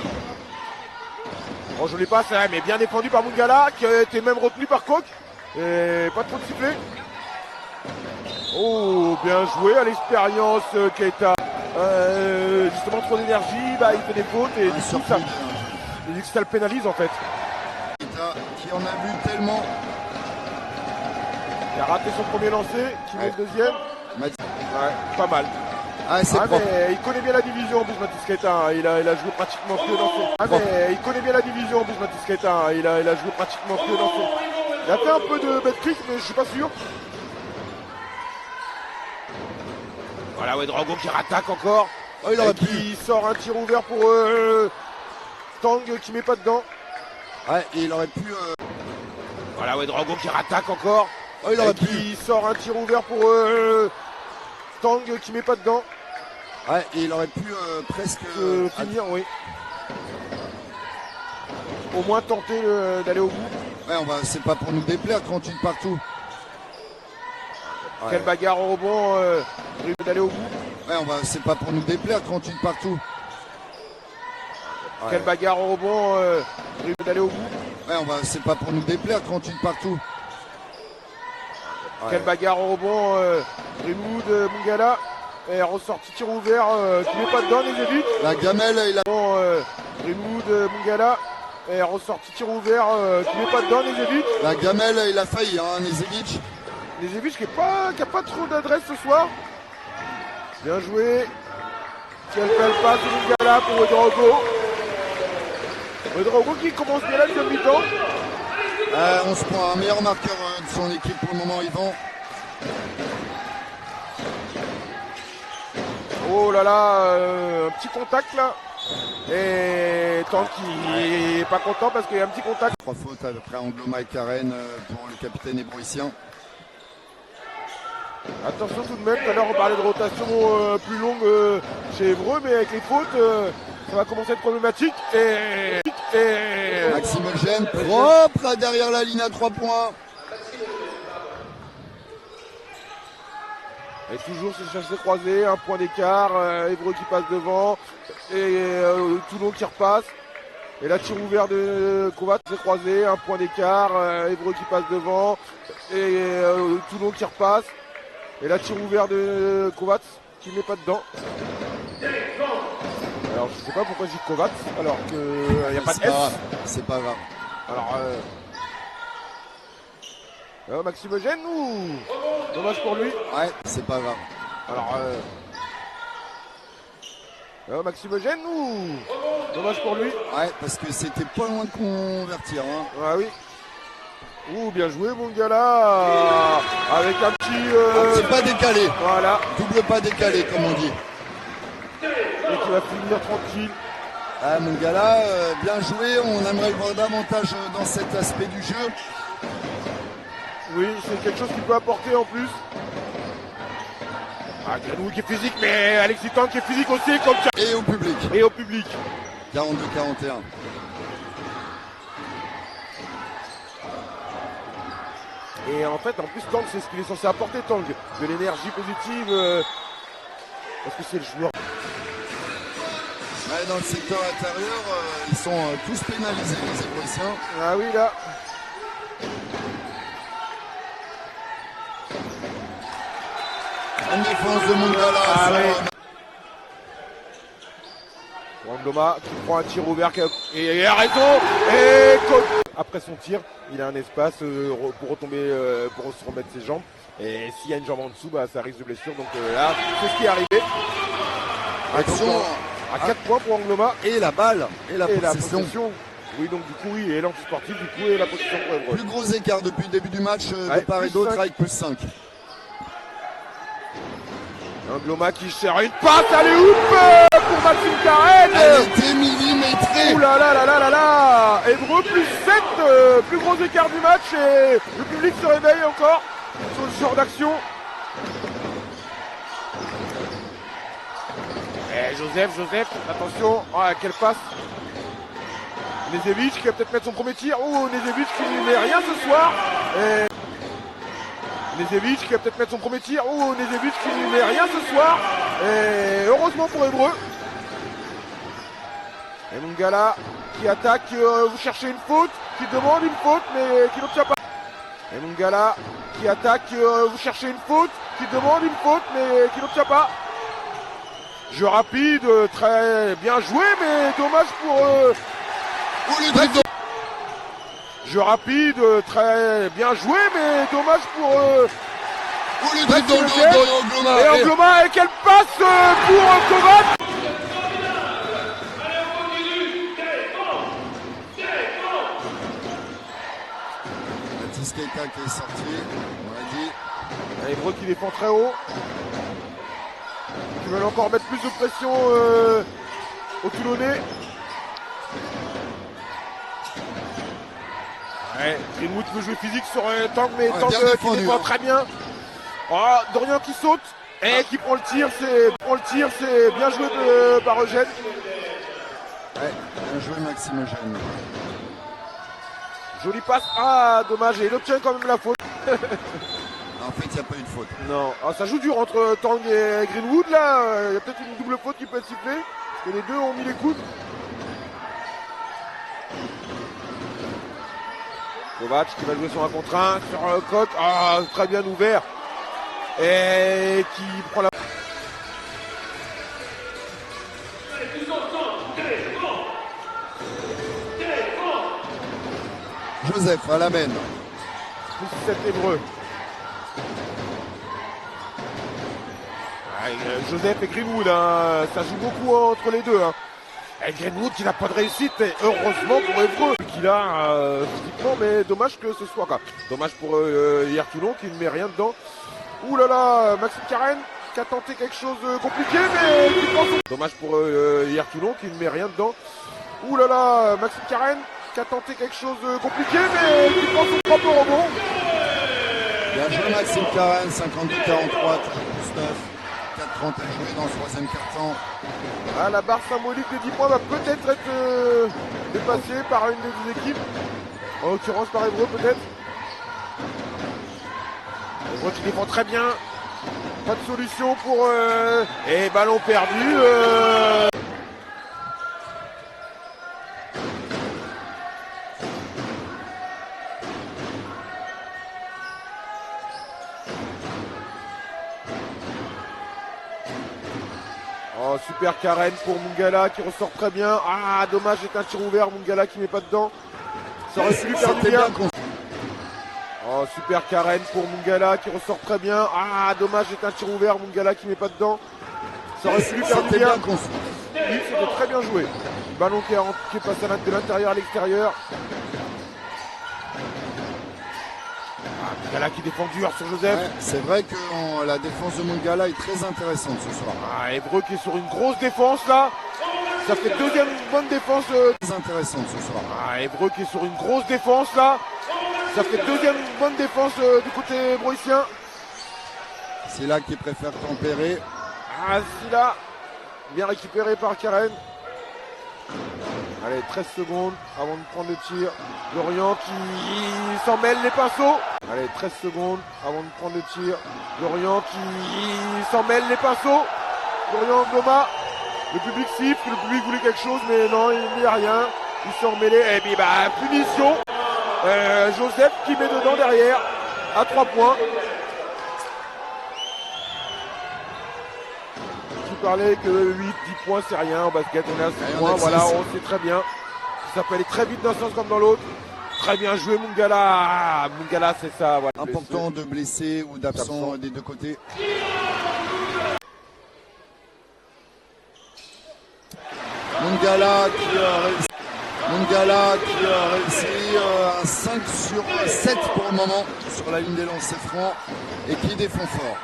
Bon, joli passe, hein, mais bien défendu par Mungala, qui a été même retenu par Koch. Et pas trop de sifflet. Oh, bien joué à l'expérience, Keita. Justement, trop d'énergie, bah, il fait des fautes et du coup, ça le pénalise en fait. Keita, qui en a vu tellement. Il a raté son premier lancer, qui met le deuxième. Ouais, pas mal. Ah, c'est propre. Mais il connaît bien la division en plus, Mathis Keita. Il a joué pratiquement que dans ses. Mais il connaît bien la division en plus, Mathis Keita. Il a joué pratiquement que dans ses. Il a fait un peu de bête trick, mais je suis pas sûr. Voilà, Ouedraogo qui rattaque encore. Oh, il aurait pu. Qui sort un tir ouvert pour Tang qui met pas dedans. Ouais, et il aurait pu. Voilà, Ouedraogo qui rattaque encore. Oh, il aurait pu. Qui sort un tir ouvert pour Tang qui met pas dedans. Ouais, et il aurait pu presque finir, oui. Au moins tenter d'aller au bout. Ouais, c'est pas pour nous déplaire, 38 partout. Ouais. Quelle bagarre au rebond, d'aller au bout. Ouais, c'est pas pour nous déplaire, 38 partout. Ouais. Quelle bagarre au rebond, d'aller au bout. Ouais, c'est pas pour nous déplaire, 38 partout. Ouais. Quelle bagarre au rebond, Greenwood, Mungala. Et ressorti tir ouvert, qui met pas dedans, Nezevic. La gamelle, il a. Greenwood, Mungala. Et ressorti tir ouvert, qui met pas dedans, Nezevic. La gamelle, il a failli, hein, Nezevic. Nezevic qui a pas trop d'adresse ce soir. Bien joué. Quelle belle passe de Mungala pour Ouedraogo. Ouedraogo qui commence bien la deuxième mi-temps. On se prend un meilleur marqueur de son équipe pour le moment, Yvan. Oh là là, un petit contact là. Et Tank qui est pas content parce qu'il y a un petit contact. 3 fautes après Angloma et Karen pour le capitaine ébruissien. Attention tout de même, tout à l'heure on parlait de rotation plus longue chez Évreux, mais avec les fautes, ça va commencer à être problématique. Et Maxime Eugène, propre derrière la ligne à 3 points. Et toujours ce chassé croisé, un point d'écart, Évreux qui passe devant, et Toulon qui repasse. Et là tir ouvert de Kovacs, c'est croisé, un point d'écart, Évreux qui passe devant, et Toulon qui repasse. Et là tir ouvert de Kovacs qui met pas dedans. Alors je sais pas pourquoi je dis Kovacs alors qu'il n'y a pas de S. C'est pas grave. Alors Maxime Eugène ou dommage pour lui. Ouais, c'est pas grave. Alors Maxime Eugène ou dommage pour lui. Ouais, parce que c'était pas loin de convertir. Hein. Ah oui. Ouh, bien joué Mungala. Avec un petit pas décalé. Voilà. Double pas décalé comme on dit. Et qui va finir tranquille. Ah, Mungala, bien joué. On aimerait le voir davantage dans cet aspect du jeu. Oui, c'est quelque chose qu'il peut apporter en plus. Ah, Greenwood qui est physique, mais Alexis Tank qui est physique aussi comme ça. Et au public. Et au public. 42-41. Et en fait, en plus, Tank, c'est ce qu'il est censé apporter, Tank. De l'énergie positive. Parce que c'est le joueur. Ouais, dans le secteur intérieur, ils sont tous pénalisés, les Ébruissiens. Ah oui, là. Une défense de Mungala. Angloma qui prend un tir ouvert et il a raison. Et après son tir, il a un espace pour retomber, pour se remettre ses jambes. Et s'il y a une jambe en dessous, bah, ça risque de blessure. Donc là, c'est ce qui est arrivé. Action à 4 points pour Angloma. Et la balle et la possession. Oui, donc du coup, oui, et l'anti-sportif, du coup, et la position pour Évreux. Plus gros écart depuis le début du match de part et d'autre avec plus 5. Angloma qui sert une passe, allez houp pour Maxime Carrel. Elle était millimétrée. Ouh là là là là là là. Évreux plus 7, plus gros écart du match et le public se réveille encore sur ce genre d'action. Et Joseph, attention, quelle passe. Nezevic qui va peut-être mettre son premier tir. Oh, Nezevic qui ne met rien ce soir. Nezevic qui va peut-être mettre son premier tir. Oh, Nezevic qui ne met rien ce soir. Et heureusement pour Évreux. Et Mungala qui attaque, vous cherchez une faute, qui demande une faute mais qui n'obtient pas. Et Mungala qui attaque, vous cherchez une faute, qui demande une faute mais qui n'obtient pas. Jeu rapide, très bien joué mais dommage pour... Jeu rapide, très bien joué, mais dommage pour... le dribble d'Angloma. Et Angloma, et quelle passe pour Kovac. Mathis Keita qui est sorti, on l'a dit. Évreux qui défend très haut. Qui veulent encore mettre plus de pression aux Toulonnais. Ouais, Greenwood peut jouer physique sur Tang, mais Tang qui défend très bien. Oh, Dorian qui saute et qui prend le tir, c'est bien joué par Eugène. Ouais, bien joué Maxime Eugène. Jolie passe, dommage, et il obtient quand même la faute. En fait, il n'y a pas eu de faute. Non, ça joue dur entre Tang et Greenwood là, il y a peut-être une double faute qui peut être sifflée, parce que les deux ont mis les coudes. Kovac qui va jouer sur un contre 1 sur Coq, très bien ouvert et qui prend la... Joseph à la mène. Plus 7 Évreux. Joseph et Greenwood, ça joue beaucoup entre les deux. Et Greenwood qui n'a pas de réussite, et heureusement pour Évreux qu'il a physiquement, mais dommage que ce soit. Dommage pour hier Toulon qui ne met rien dedans. Ouh là là, Maxime Carrel qui a tenté quelque chose de compliqué, mais qui prend son... Dommage pour hier Toulon qui ne met rien dedans. Ouh là là, Maxime Carrel qui a tenté quelque chose de compliqué, mais qui prend son propre rebond. Bien joué Maxime Carrel, 52-43, 39. 4-30 à jouer dans ce troisième quart-temps. La barre symbolique des 10 points va peut-être être dépassée par une des deux équipes. En l'occurrence par Évreux peut-être. Évreux qui défend très bien. Pas de solution pour... Et ballon perdu. Super Karen pour Mungala qui ressort très bien. Dommage, c'est un tir ouvert. Mungala qui met pas dedans. Ça aurait pu lui faire du bien. Super Karen pour Mungala qui ressort très bien. Dommage, c'est un tir ouvert. Mungala qui met pas dedans. Ça aurait pu lui faire du bien. Oui, c'était très bien joué. Ballon qui est passé de l'intérieur à l'extérieur. Mungala qui défend dur sur Joseph. Ouais, c'est vrai que la défense de Mungala est très intéressante ce soir. Évreux qui est sur une grosse défense là. Ça fait deuxième bonne défense. Très intéressante ce soir. Évreux qui est sur une grosse défense là. Ça fait deuxième bonne défense du côté broïsien. Silla qui préfère tempérer. Silla, bien récupéré par Karen. Allez, 13 secondes avant de prendre le tir. Lorient qui s'en mêle les pinceaux. Allez, 13 secondes avant de prendre le tir. Lorient qui s'en mêle les pinceaux. Lorient Angloma. Le public siffle, le public voulait quelque chose, mais non, il n'y a rien. Il s'est emmêlé. Et puis, punition. Joseph qui met dedans derrière. À 3 points. Tu parlais que 8-10 points c'est rien en basket, on est à 6 points, voilà, on sait très bien. Ça peut aller très vite d'un sens comme dans l'autre. Très bien joué Mungala. Mungala c'est ça. Voilà. Important de blessés ou d'absents des deux côtés. Mungala qui a réussi un 5 sur 7 pour le moment sur la ligne des lancers francs et qui défend fort.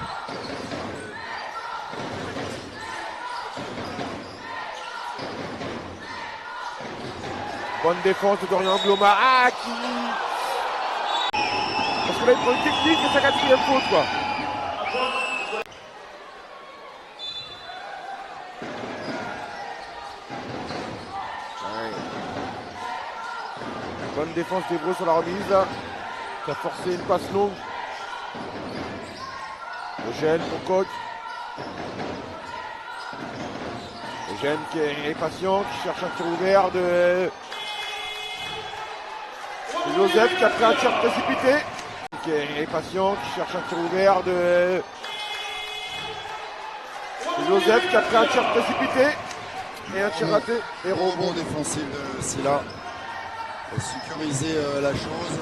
Bonne défense de Dorian Gloma. Ah, qui... Parce que là, il prend une technique et sa quatrième faute, quoi. Ouais. Bonne défense d'Hébreu sur la remise. Qui a forcé une passe longue. Eugène pour Coq. Eugène qui est patient, qui cherche un tir ouvert de... Joseph qui a pris un tir précipité, qui est patient, qui cherche un tir ouvert de... Joseph qui a pris un tir précipité et un tir raté et rebond défensif de Silla. Sécuriser la chose.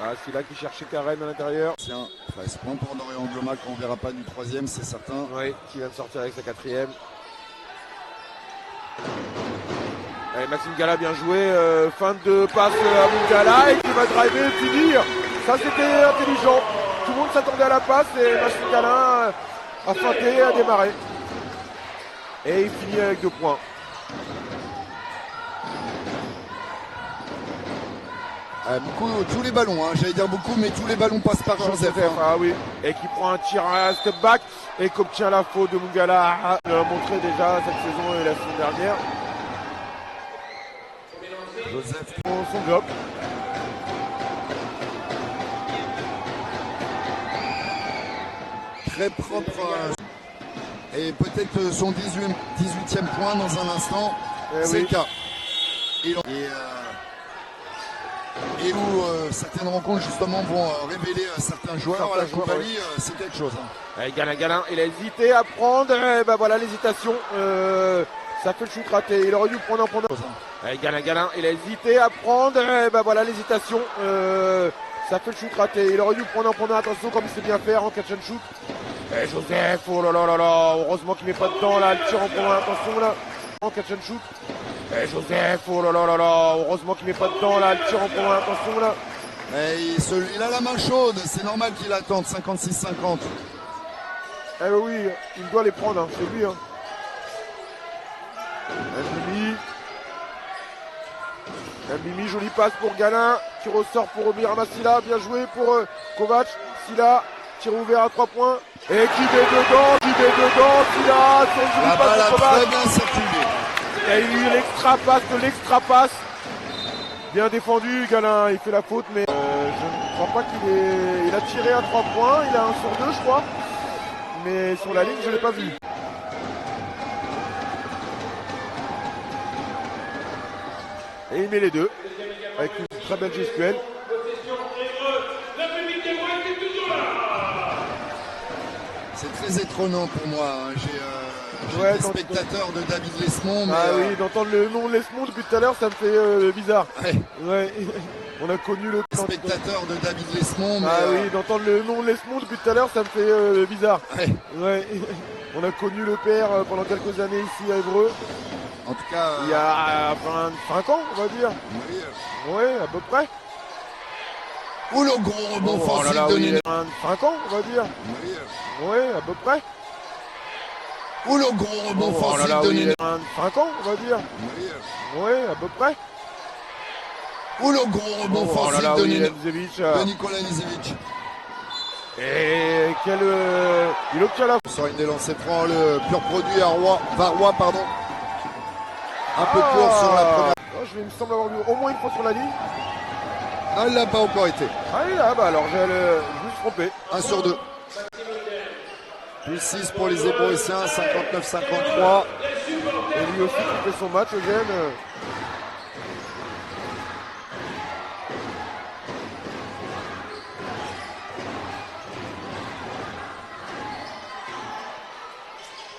Ah, Silla qui cherchait Karen à l'intérieur. Tiens, 13 points pour Dorian Gloma qu'on ne verra pas du troisième, c'est certain. Oui, qui vient de sortir avec sa quatrième. Allez, Maxime Gala bien joué, fin de passe à Mungala et qui va driver et finir. Ça c'était intelligent. Tout le monde s'attendait à la passe et Maxime Gala a feinté, a démarré. Et il finit avec 2 points. Tous les ballons, hein, j'allais dire beaucoup, mais tous les ballons passent par Joseph. Ah oui, et qui prend un tir à step back et qui obtient la faute de Mungala. Il l'a montré déjà cette saison et la saison dernière. Joseph son bloc. Très propre. Et peut-être son 18e point dans un instant. C'est le cas. Et où certaines rencontres justement vont révéler certains joueurs. La Couvalie, c'est quelque chose. Hein. Galin, il a hésité à prendre. Et ben voilà l'hésitation. Ça fait le shoot raté. Il aurait dû prendre un point. Galin, il a hésité à prendre. Et ben voilà l'hésitation. Ça fait le shoot raté. Il aurait dû prendre un point d'attention comme il sait bien faire en catch and shoot. Et Joseph, oh là là là là. Heureusement qu'il met pas dedans là. Le tir en point d'attention là. En catch and shoot. Et Joseph, oh là là là là. Heureusement qu'il met pas dedans là. Le tir en point d'attention là. Et il a la main chaude. C'est normal qu'il attende 56-50. Eh ben oui, il doit les prendre. Hein. C'est lui. Hein. Mbimi, jolie passe pour Galin, qui ressort pour Mirama Silla, bien joué pour Kovac, Silla, tir ouvert à 3 points, et qui met dedans, Silla, son jolie passe de Kovac. Très bien circulé. Il y a eu l'extra passe, bien défendu Galin, il fait la faute, mais je ne crois pas il a tiré à 3 points, il a 1 sur 2 je crois, mais sur la ligne je ne l'ai pas vu. Et il met les deux, avec une très belle gestuelle. C'est très étonnant pour moi. Hein. J'ai été spectateur de David Lesmond. Mais oui, d'entendre le nom Lesmond depuis tout à l'heure, ça me fait bizarre. Ouais. On a connu le spectateur de David Lesmond. Mais oui, d'entendre le nom Lesmond depuis tout à l'heure, ça me fait bizarre. Ouais. On a connu le père pendant quelques années ici à Évreux. En tout cas, il y a 25 ans, on va dire. Oui, à peu près. Ou le gros rebond offensif de Nino. 25 ans, on va dire. Oui, à peu près. Ou le gros rebond offensif de Nino. 25 ans, on va dire. Oui, à peu près. Ou le gros rebond offensif de Nikola Nizevic. Et il obtient la... Sur une des lancers francs, le pur produit Varois, pardon. Un peu court sur la première. Il me semble avoir vu au moins une fois sur la ligne. Ah, il n'a pas encore été. Alors je me suis trompé. 1 sur 2. Plus 6 pour les Hébroïciens, 59-53. Et lui aussi qui fait son match, Eugène.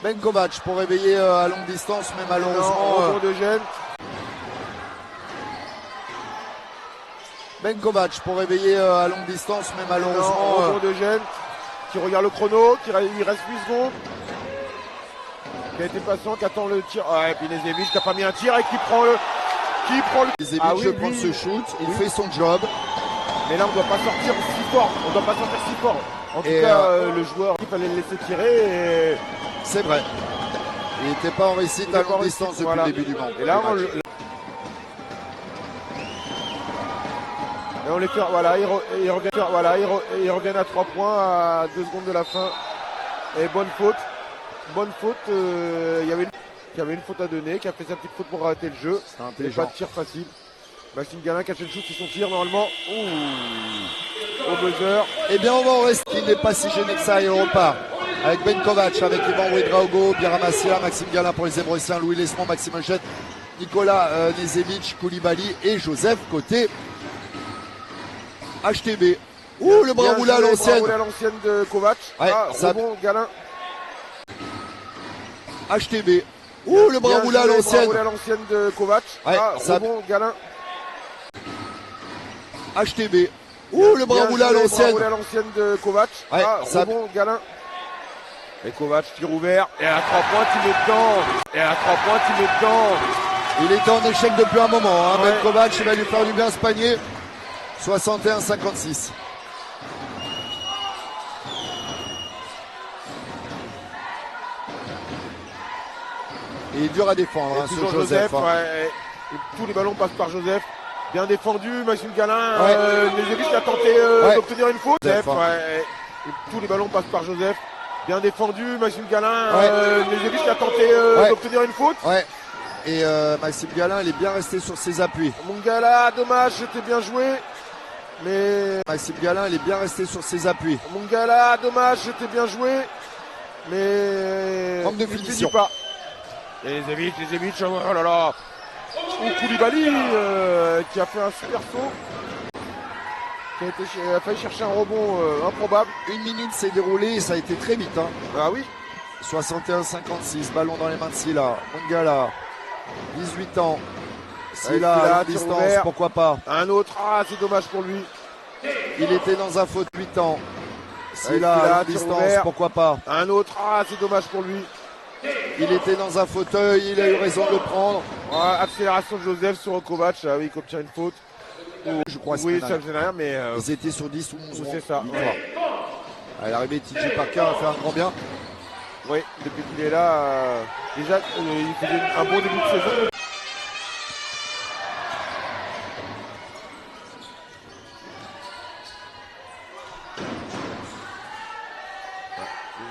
Ben Kovac pour réveiller à longue distance, mais malheureusement. Rebond de Gênes. Ben Kovac pour réveiller à longue distance, mais malheureusement. Rebond de Gênes qui regarde le chrono, il reste 8 secondes. Qui a été patient, qui attend le tir. Ah, et puis Nezevic qui n'a pas mis un tir et qui prend le. Nezevic oui, prend ce shoot, il fait son job. Mais là, on ne doit pas sortir si fort. On doit pas sortir si fort. En tout cas, le joueur, il fallait le laisser tirer. Et... C'est vrai. Il n'était pas en réussite à longue distance depuis le début du match. Et là, on les fait, voilà, ils reviennent à 3 points à 2 secondes de la fin. Et bonne faute. Il y avait une faute à donner, qui a fait sa petite faute pour arrêter le jeu. Et pas de tir facile. Maxime Galin qui a fait le shoot sur son tir normalement. Au buzzer. Eh bien, on va en rester. Il n'est pas si gêné que ça. Il repart avec Ben Kovac, avec Ivan Ouedraogo, Biram Assia, Maxime Galin pour les Zébroïciens, Louis Lesmond, Maxime Eugène, Nicolas Nezevic, Koulibaly et Joseph côté HTB. Le Bravoula à l'ancienne. Le à l'ancienne de Kovac. Ouais, rebond Galin. HTB. Le Bravoula à l'ancienne. Le à l'ancienne de Kovac. Ouais, rebond Galin. HTB. Le Bravoula à l'ancienne. Le à l'ancienne de Kovac. Ouais, rebond Galin. Et Kovac tire ouvert. Et à 3 points, il met dedans. Il était en échec depuis un moment. Ben Kovac, il va lui faire du bien ce panier. 61-56. Il est dur à défendre, ce Joseph. Tous les ballons passent par Joseph. Bien défendu, Maxime Galin. Nezevic a tenté d'obtenir une faute. Tous les ballons passent par Joseph. Bien défendu, Maxime Galin. Nezevic a tenté d'obtenir une faute. Et Maxime Galin, il est bien resté sur ses appuis. Mungala, dommage, c'était bien joué. Mais Maxime Galin, il est bien resté sur ses appuis. Mungala, dommage, c'était bien joué. Mais manque de finition. Pas. Et Nezevic, oh là là. Koulibaly qui a fait un super saut. Qui a failli chercher un rebond improbable. 1 minute s'est déroulée et ça a été très vite. Ah oui. 61-56, ballon dans les mains de Silla. Mungala, 18 ans. Silla à distance, pourquoi pas. Un autre, c'est dommage pour lui. Il était dans un faute 8 ans. Silla à distance, pourquoi pas. Un autre, c'est dommage pour lui. Il était dans un fauteuil, il a eu raison de le prendre. Accélération de Joseph sur Kovac, oui, il obtient une faute. Je crois oui, ça faisait rien, mais. Ils étaient sur 10 ou 11. C'est ça. À l'arrivée, TJ Parker a fait un grand bien. Oui, depuis qu'il est là, déjà, il faisait un bon début de saison.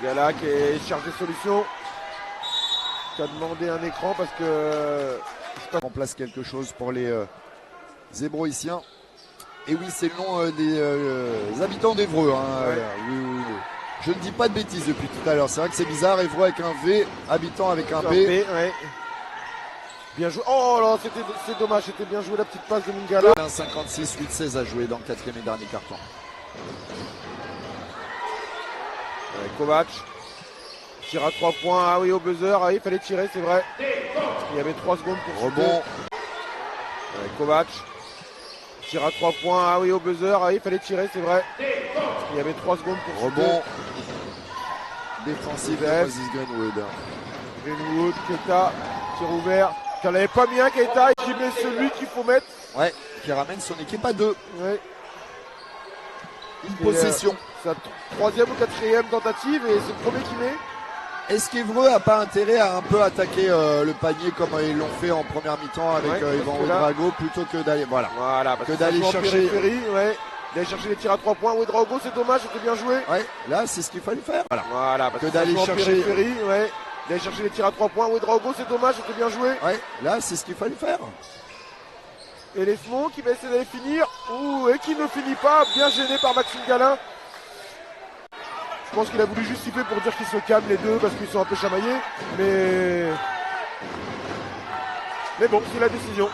Mungala qui est chargé de solution. Qui a demandé un écran parce que. On place quelque chose pour les Zébroïciens. Et oui, c'est le nom des habitants d'Évreux. Oui. Je ne dis pas de bêtises depuis tout à l'heure. C'est vrai que c'est bizarre. Évreux avec un V, habitant avec un B. Bien joué. Oh là, c'est dommage. C'était bien joué la petite passe de Mungala. 56, 8-16 à jouer dans le 4e et dernier carton. Kovac. Tire à 3 points. Ah oui, au buzzer. Ah, il fallait tirer, c'est vrai. Il y avait 3 secondes pour rebond. Kovac. Tire à 3 points. Ah oui, au buzzer. Ah, il fallait tirer, c'est vrai. Il y avait 3 secondes pour rebond. Défensif de Moses Greenwood. Greenwood, Keita, tir ouvert. Qui n'en avait pas mis un, Keita, et qui met celui qu'il faut mettre. Ouais, qui ramène son équipe à 2. Ouais. Une possession. Sa 3e ou 4e tentative et c'est le premier qui met. Est-ce qu'Évreux n'a pas intérêt à un peu attaquer le panier comme ils l'ont fait en première mi-temps avec Ivan Ouedraogo plutôt que d'aller d'aller chercher d'aller chercher les tirs à 3 points. Ouedraogo, c'est dommage, c'était bien joué. Ouais, là c'est ce qu'il fallait faire. Voilà, parce que d'aller chercher d'aller chercher les tirs à 3 points. Ouedraogo, c'est dommage, c'était bien joué. Ouais, là c'est ce qu'il fallait faire. Et Lesmond qui va essayer d'aller finir. Et qui ne finit pas, bien gêné par Maxime Galin. Je pense qu'il a voulu justifier pour dire qu'ils se calment les deux parce qu'ils sont un peu chamaillés. Mais bon, c'est la décision.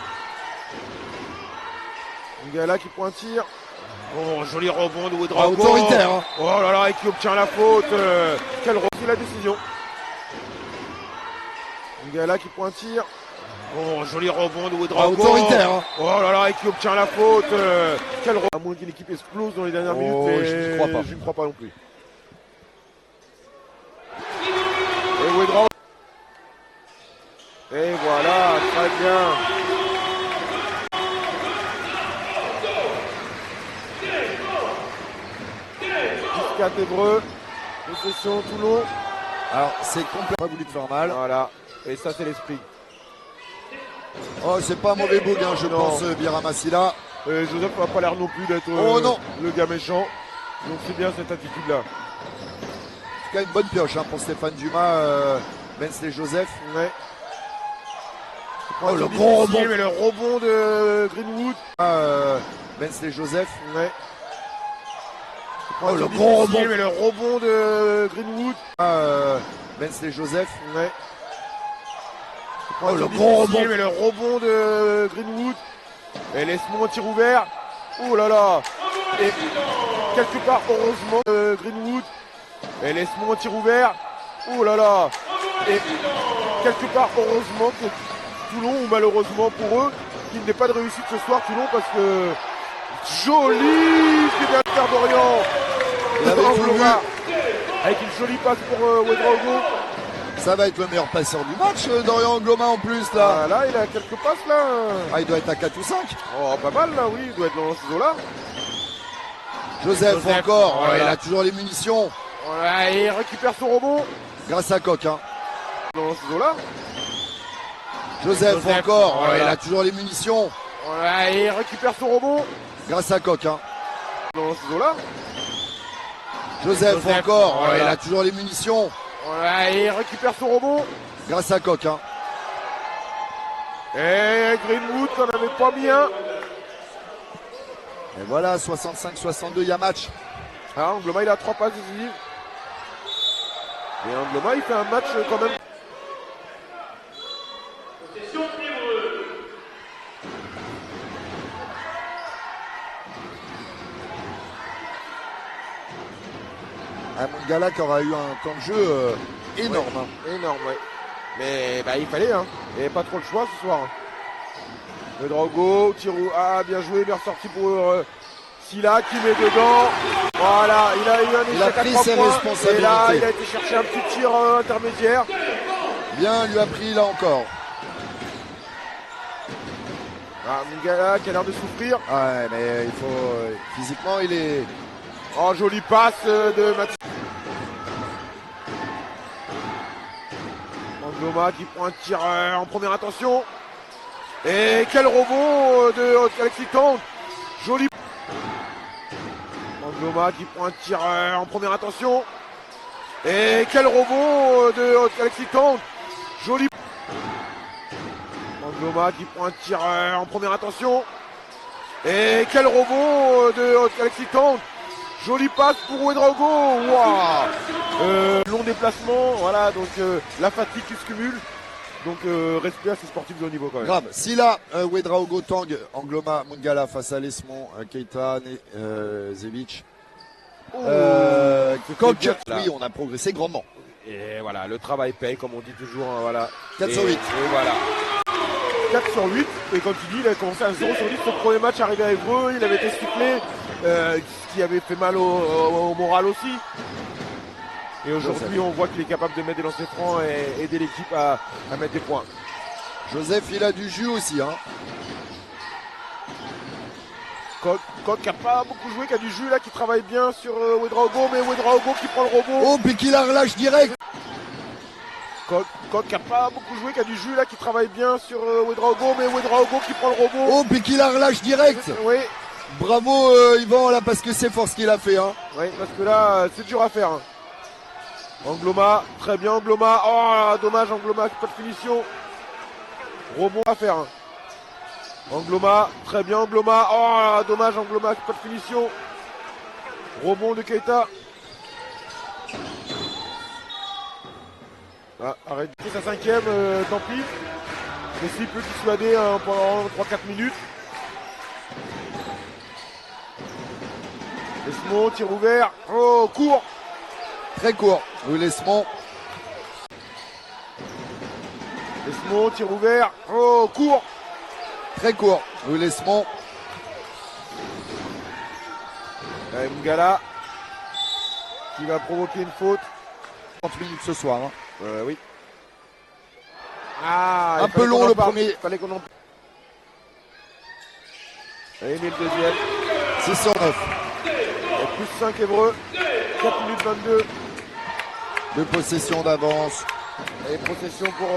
Mungala qui prend un tir. Oh, joli rebond de Ouedraogo. Autoritaire. Oh là là, et qui obtient la faute. Quel rebond, c'est la décision. Mungala qui prend un tir. Oh, joli rebond de Ouedraogo. Autoritaire. Hein. Oh là là, et qui obtient la faute. Quel rebond. À moins qu'une équipe explose dans les dernières minutes. Mais je ne crois pas. Je ne crois pas non plus. Et Ouedraogo. Et voilà, très bien. 10-4 Évreux. Possession Toulon. Alors c'est complètement voulu te faire mal. Voilà. Et ça c'est l'esprit. Oh, c'est pas un mauvais bug, hein, je pense, Biramassila. Joseph n'a pas l'air non plus d'être le gars méchant. Donc c'est bien cette attitude-là. En tout cas, une bonne pioche hein, pour Stéphane Dumas, Bensley Joseph. Ouais. Oh, le gros rebond. Mais le rebond de Greenwood. Bensley Joseph. Ouais. Oh, le gros rebond. Mais le rebond de Greenwood. Bensley Joseph. Ouais. Oh, le gros rebond. Mais le rebond de Greenwood. Et laisse-moi un tir ouvert. Oh là là. Et quelque part, heureusement, Greenwood. Et laisse-moi un tir ouvert. Oh là là. Et quelque part, heureusement que Toulon, ou malheureusement pour eux, qu'il n'ait pas de réussite ce soir, Toulon, parce que joli Pédalter d'Orient. Avec une jolie passe pour Ouedraogo. Ça va être le meilleur passeur du match, Dorian Angloma en plus là. Ah, là, il a quelques passes là. Ah, il doit être à 4 ou 5. Oh, pas mal là, oui, il doit être dans ces eaux-là. Joseph encore, voilà. il a toujours les munitions. Voilà, et il récupère son rebond. Grâce à Coq. Hein. Dans ces eaux-là. Joseph encore, voilà. il a toujours les munitions. Voilà, et il récupère son rebond. Grâce à Coq. Hein. Dans ces eaux-là. Joseph encore, voilà. il a toujours les munitions. Voilà, et il récupère son rebond. Grâce à Coq. Hein. Et Greenwood n'en avait pas mis un. Et voilà, 65-62, il y a match. Ah, Angloma, il a 3 passes décisives. Et Angloma, il fait un match quand même. Un Mungala qui aura eu un temps de jeu énorme. Ouais, énorme, ouais. Mais bah, il fallait, hein. Il n'y avait pas trop le choix ce soir. Le Drago, Tirou. Ah, bien joué, bien ressorti pour Silla qui met dedans. Voilà, il a eu un échec à 3 points. Et là, il a été chercher un petit tir intermédiaire. Bien, lui a pris là encore. Ah, Mungala qui a l'air de souffrir. Ouais, mais il faut. Physiquement, il est. Oh, jolie passe de Mathieu. Angloma qui prend un tir en première intention. Et quel rebond de Alexis Tang. Joli. Angloma qui prend un tir en première intention. Et quel rebond de Alexis Tang. Joli. Angloma qui prend un tir en première intention. Et quel rebond de Alexis Tang. Jolie passe pour Ouedraogo. Wow. Long déplacement, voilà, donc la fatigue qui se cumule. Donc respect à ces sportifs de haut niveau quand même. Grave. Si là, Ouedraogo, Tang, Angloma, Mungala face à Lesmond, Keita, Zevic. Coq, oui, on a progressé grandement. Et voilà, le travail paye, comme on dit toujours. Hein, voilà. 4 sur 8. Et voilà. 4 sur 8. Et comme tu dis, il a commencé à 0 sur 10. Son premier match arrivé à Évreux, il avait été sifflé. Ce qui avait fait mal au moral aussi. Et aujourd'hui, on voit qu'il est capable de mettre des lancers francs et aider l'équipe à mettre des points. Joseph, il a du jus aussi. Hein. Coq qui n'a pas beaucoup joué, qui a du jus là, qui travaille bien sur Ouedraogo, mais Ouedraogo qui prend le rebond. Oh, puis qui la relâche direct. Coq qui n'a pas beaucoup joué, qui a du jus là, qui travaille bien sur Ouedraogo, mais Ouedraogo qui prend le rebond. Oh, puis qui la relâche direct. Oui. Bravo Yvan là, parce que c'est fort ce qu'il a fait. Hein. Oui, parce que là, c'est dur à faire. Hein. Angloma, très bien Angloma. Oh, dommage Angloma, pas de finition. Rebond à faire. Hein. Angloma, très bien Angloma. Oh, dommage Angloma, pas de finition. Rebond de Keita. Ah, arrête. C'est sa 5e, tant pis. Mais s'il peut dissuader pendant 3-4 minutes. Lesmond, tir ouvert. Oh, court. Très court. Le Lesmond. Lesmond, tir ouvert. Oh, court. Très court. Louis Lesmond. Mungala qui va provoquer une faute. 30 minutes ce soir. Hein. Oui. Ah, un peu long le premier. Il fallait qu'on en... Allez, mais le deuxième. 6 sur 9. Et plus 5 Évreux. 4 minutes 22. De possession d'avance. Et possession pour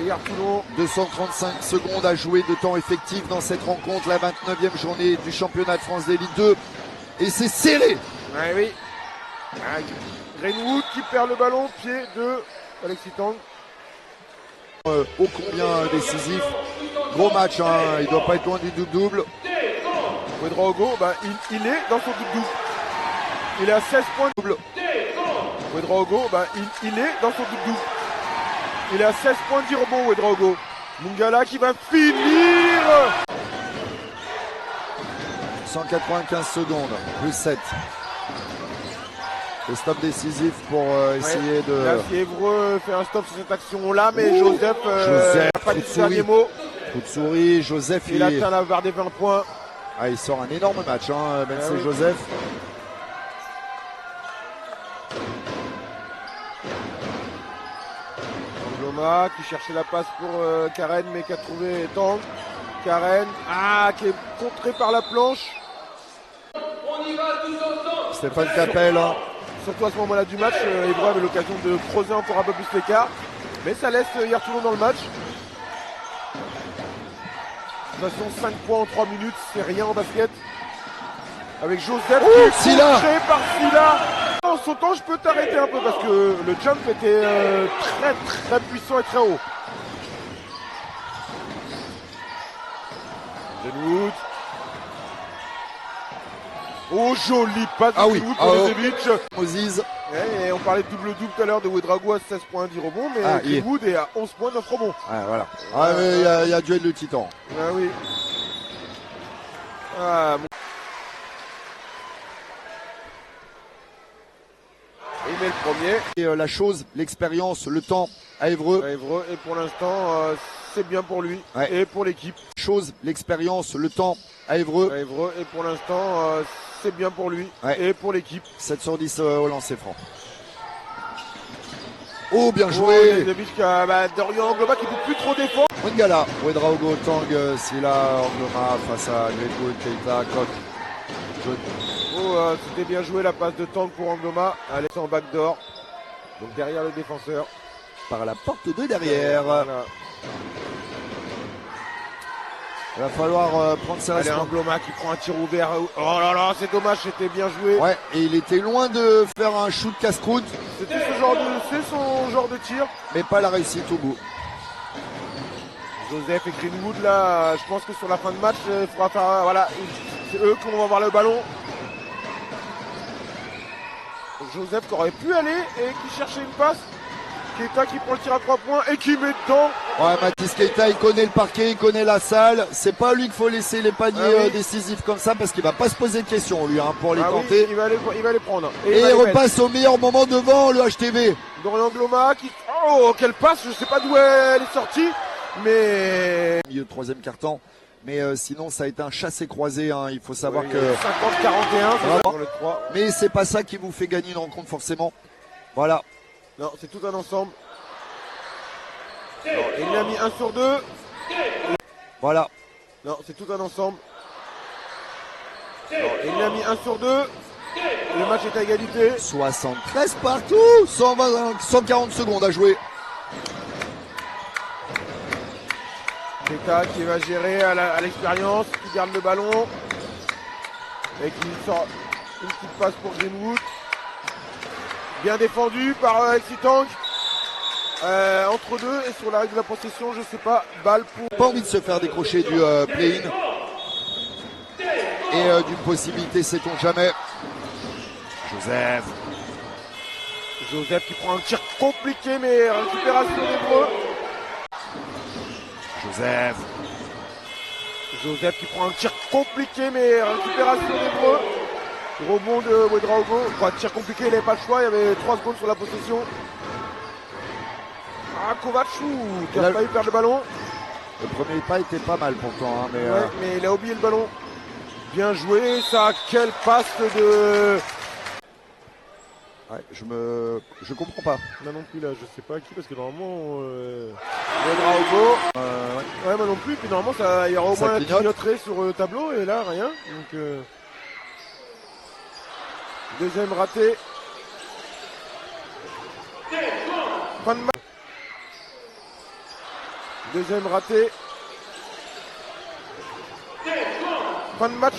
Hyères Toulon. 235 secondes à jouer de temps effectif dans cette rencontre. La 29e journée du championnat de France d'élite 2. Et c'est serré. Ouais, oui. Greenwood qui perd le ballon. Pied de Alexis Tang. Ô combien décisif. Gros match, hein. Il ne doit pas être loin du double-double. Ouedraogo, bah, il est dans son double-double. Il est à 16 points double. Ouedraogo, bah, il est dans son double-double. Il est à 16 points de rebond, Ouedraogo. Mungala qui va finir. 195 secondes, plus 7. Le stop décisif pour essayer de... Là, si Évreux fait un stop sur cette action-là, mais Joseph n'a pas dit le dernier mot. Coup de souris, Joseph, il atteint la barre des 20 points. Ah, il sort un énorme match, hein, Ben oui. Joseph. Loma qui cherchait la passe pour Karen, mais qui a trouvé Tang. Karen, qui est contré par la planche. Stéphane Capel. Hein. Surtout à ce moment-là du match, Évreux avait l'occasion de creuser encore un peu plus l'écart. Mais ça laisse Hyères Toulon dans le match. De toute façon, 5 points en 3 minutes, c'est rien en basket. Avec Joseph qui est contré par Silla. En sautant, je peux t'arrêter un peu parce que le jump était très puissant et très haut. Greenwood. Oh, joli passe de Greenwood pour Lezevic. Moses. Et on parlait de double-double tout à l'heure de Ouedraogo à 16 points 10 rebonds, mais Greenwood est à 11 points 9 rebonds. Voilà. Il y a duel de titan. Ah oui. Il met le premier. Et la chose, l'expérience, le temps à Évreux. Et pour l'instant, c'est bien pour lui et pour l'équipe. L'expérience, le temps à Évreux. Et pour l'instant, c'est bien pour lui et pour l'équipe. 7 sur 10 au lancer franc. Oh, bien joué. Dorian Angloma qui ne peut plus trop défendre. Mungala, Ouedraogo, Tang, Silla, Angloma face à Greenwood, Keita, Koch. C'était bien joué la passe de Tang pour Angloma. Elle est en backdoor. Donc derrière le défenseur. Par la porte de derrière. Voilà. Il va falloir prendre ses responsabilités. Angloma qui prend un tir ouvert. Oh là là, c'est dommage, c'était bien joué. Ouais, et il était loin de faire un shoot casse-croûte. C'est son genre de tir. Mais pas la réussite au bout. Joseph et Greenwood là, je pense que sur la fin de match, il faudra faire. Voilà, c'est eux qui vont avoir le ballon. Joseph qui aurait pu aller et qui cherchait une passe. Keita qui prend le tir à 3 points et qui met dedans. Ouais, Mathis Keita, il connaît le parquet, il connaît la salle. C'est pas lui qu'il faut laisser les paniers décisifs comme ça parce qu'il va pas se poser de questions lui pour les tenter. Il va les prendre. Et il repasse au meilleur moment devant le HTV. Dorian Angloma qui... Oh, quelle passe, je sais pas d'où elle est sortie. Mais... Milieu de troisième quart-temps. Mais sinon, ça a été un chassé-croisé. Hein. Il faut savoir que... 50-41, c'est le 3. Mais c'est pas ça qui vous fait gagner une rencontre forcément. Voilà. Non, c'est tout un ensemble. Non, il a mis 1 sur 2. Voilà. Non, c'est tout un ensemble. Non, il a mis 1 sur 2. Le match est à égalité. 73 partout. 140 secondes à jouer. Keita qui va gérer à l'expérience, qui garde le ballon. Et qui sort une petite passe pour Greenwood. Bien défendu par Alexis Tang. Entre deux et sur la règle de la possession, je sais pas, balle pour... Pas envie de se faire décrocher du play-in. Et d'une possibilité, sait-on jamais. Joseph qui prend un tir compliqué, mais récupération d'Évreux. Joseph qui prend un tir compliqué, mais récupération d'Évreux. Rebond de Ouedraogo. Tir compliqué, il n'avait pas le choix, il y avait 3 secondes sur la possession. Ah, Kovac qui a failli perdre le ballon. Le premier pas était pas mal pourtant, hein, mais, ouais, mais il a oublié le ballon. Bien joué, ça, quelle passe de... Ouais, je comprends pas. Moi non plus là, je sais pas qui, parce que normalement... Draugo. Ouais, moi non plus, puis normalement ça, il y aura au moins un clignoterait sur le tableau, et là, rien. Donc, deuxième raté. Fin de match. Deuxième raté. Fin de match.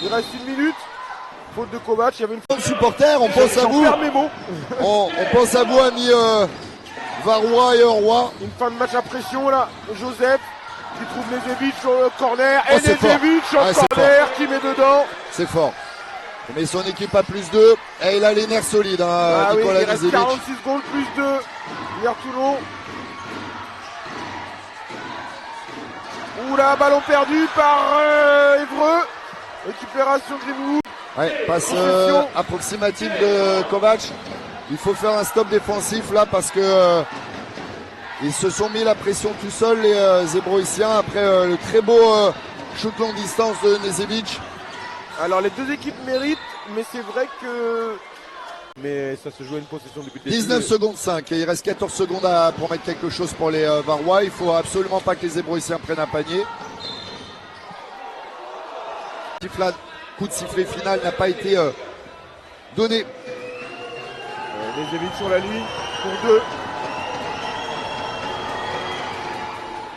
Il reste 1 minute. Faute de Kovac. Il y avait une faute de supporters. On pense à vous. On pense à vous, amis Varois et Eurois. Une fin de match à pression là. Joseph qui trouve Nezevic sur le corner. Et Nezevic sur le corner qui met dedans. C'est fort. Il met son équipe à +2 et il a les nerfs solides, hein, Nicolas il reste Nezevic. 46 secondes +2. Hier Toulon. Oula, ballon perdu par Évreux. Récupération Greenwood. Ouais, passe approximative de Kovac. Il faut faire un stop défensif là parce que ils se sont mis la pression tout seuls les Zébroïciens après le très beau shoot longue distance de Nezevic. Alors les deux équipes méritent, mais c'est vrai que... Mais ça se joue à une possession depuis le début. 19 secondes 5 et il reste 14 secondes pour mettre quelque chose pour les Varois. Il faut absolument pas que les Zébroïciens prennent un panier. Coup de sifflet final n'a pas été donné. Nezevic sur la ligne pour 2.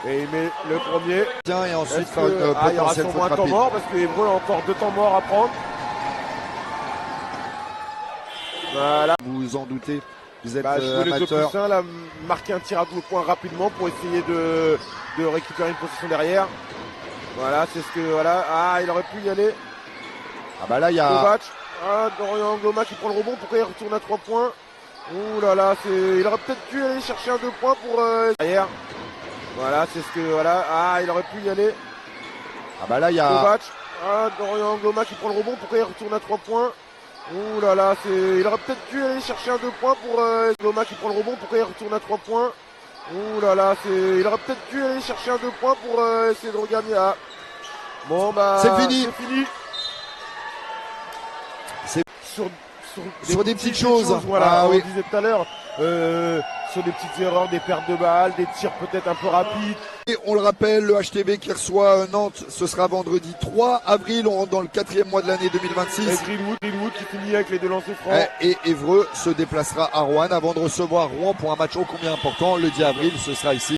Et il met le premier. Tiens, et ensuite faire une il y aura potentielle faute un temps rapide. mort parce que Hébreu a encore 2 temps morts à prendre. Voilà. Vous vous en doutez, vous êtes jouer le 2 amateur. + 1, là, marquer un tir à 2 points rapidement pour essayer de récupérer une position derrière. Voilà, c'est ce que... Voilà. Ah, il aurait pu y aller. Ah bah là, il y a... Kovac. Ah, Dorian Gloma qui prend le rebond. Pourquoi il retourne à 3 points? Ouh là là, il aurait peut-être dû aller chercher un 2 points pour... derrière. Voilà, c'est ce que... Voilà. Ah, il aurait pu y aller. Ah bah là, il y a... Kovac. Ah, Dorian Gloma qui prend le rebond. Pourquoi il retourne à 3 points? Ouh là là, il aurait peut-être dû aller chercher un 2 points pour... Gloma qui prend le rebond. Pourquoi il retourne à 3 points? Ouh là là, il aurait peut-être dû aller chercher un 2 points pour essayer de regagner. Ah. Bon bah... C'est fini. Sur des petites choses. Voilà, ah, on oui. disait tout à l'heure. Sur des petites erreurs, des pertes de balles, des tirs peut-être un peu rapides. Et on le rappelle, le HTB qui reçoit Nantes, ce sera vendredi 3 avril. On rentre dans le 4e mois de l'année 2026. Et Greenwood qui finit avec les 2 lancers francs. Et Évreux se déplacera à Roanne avant de recevoir Rouen pour un match ô combien important. Le 10 avril, ce sera ici.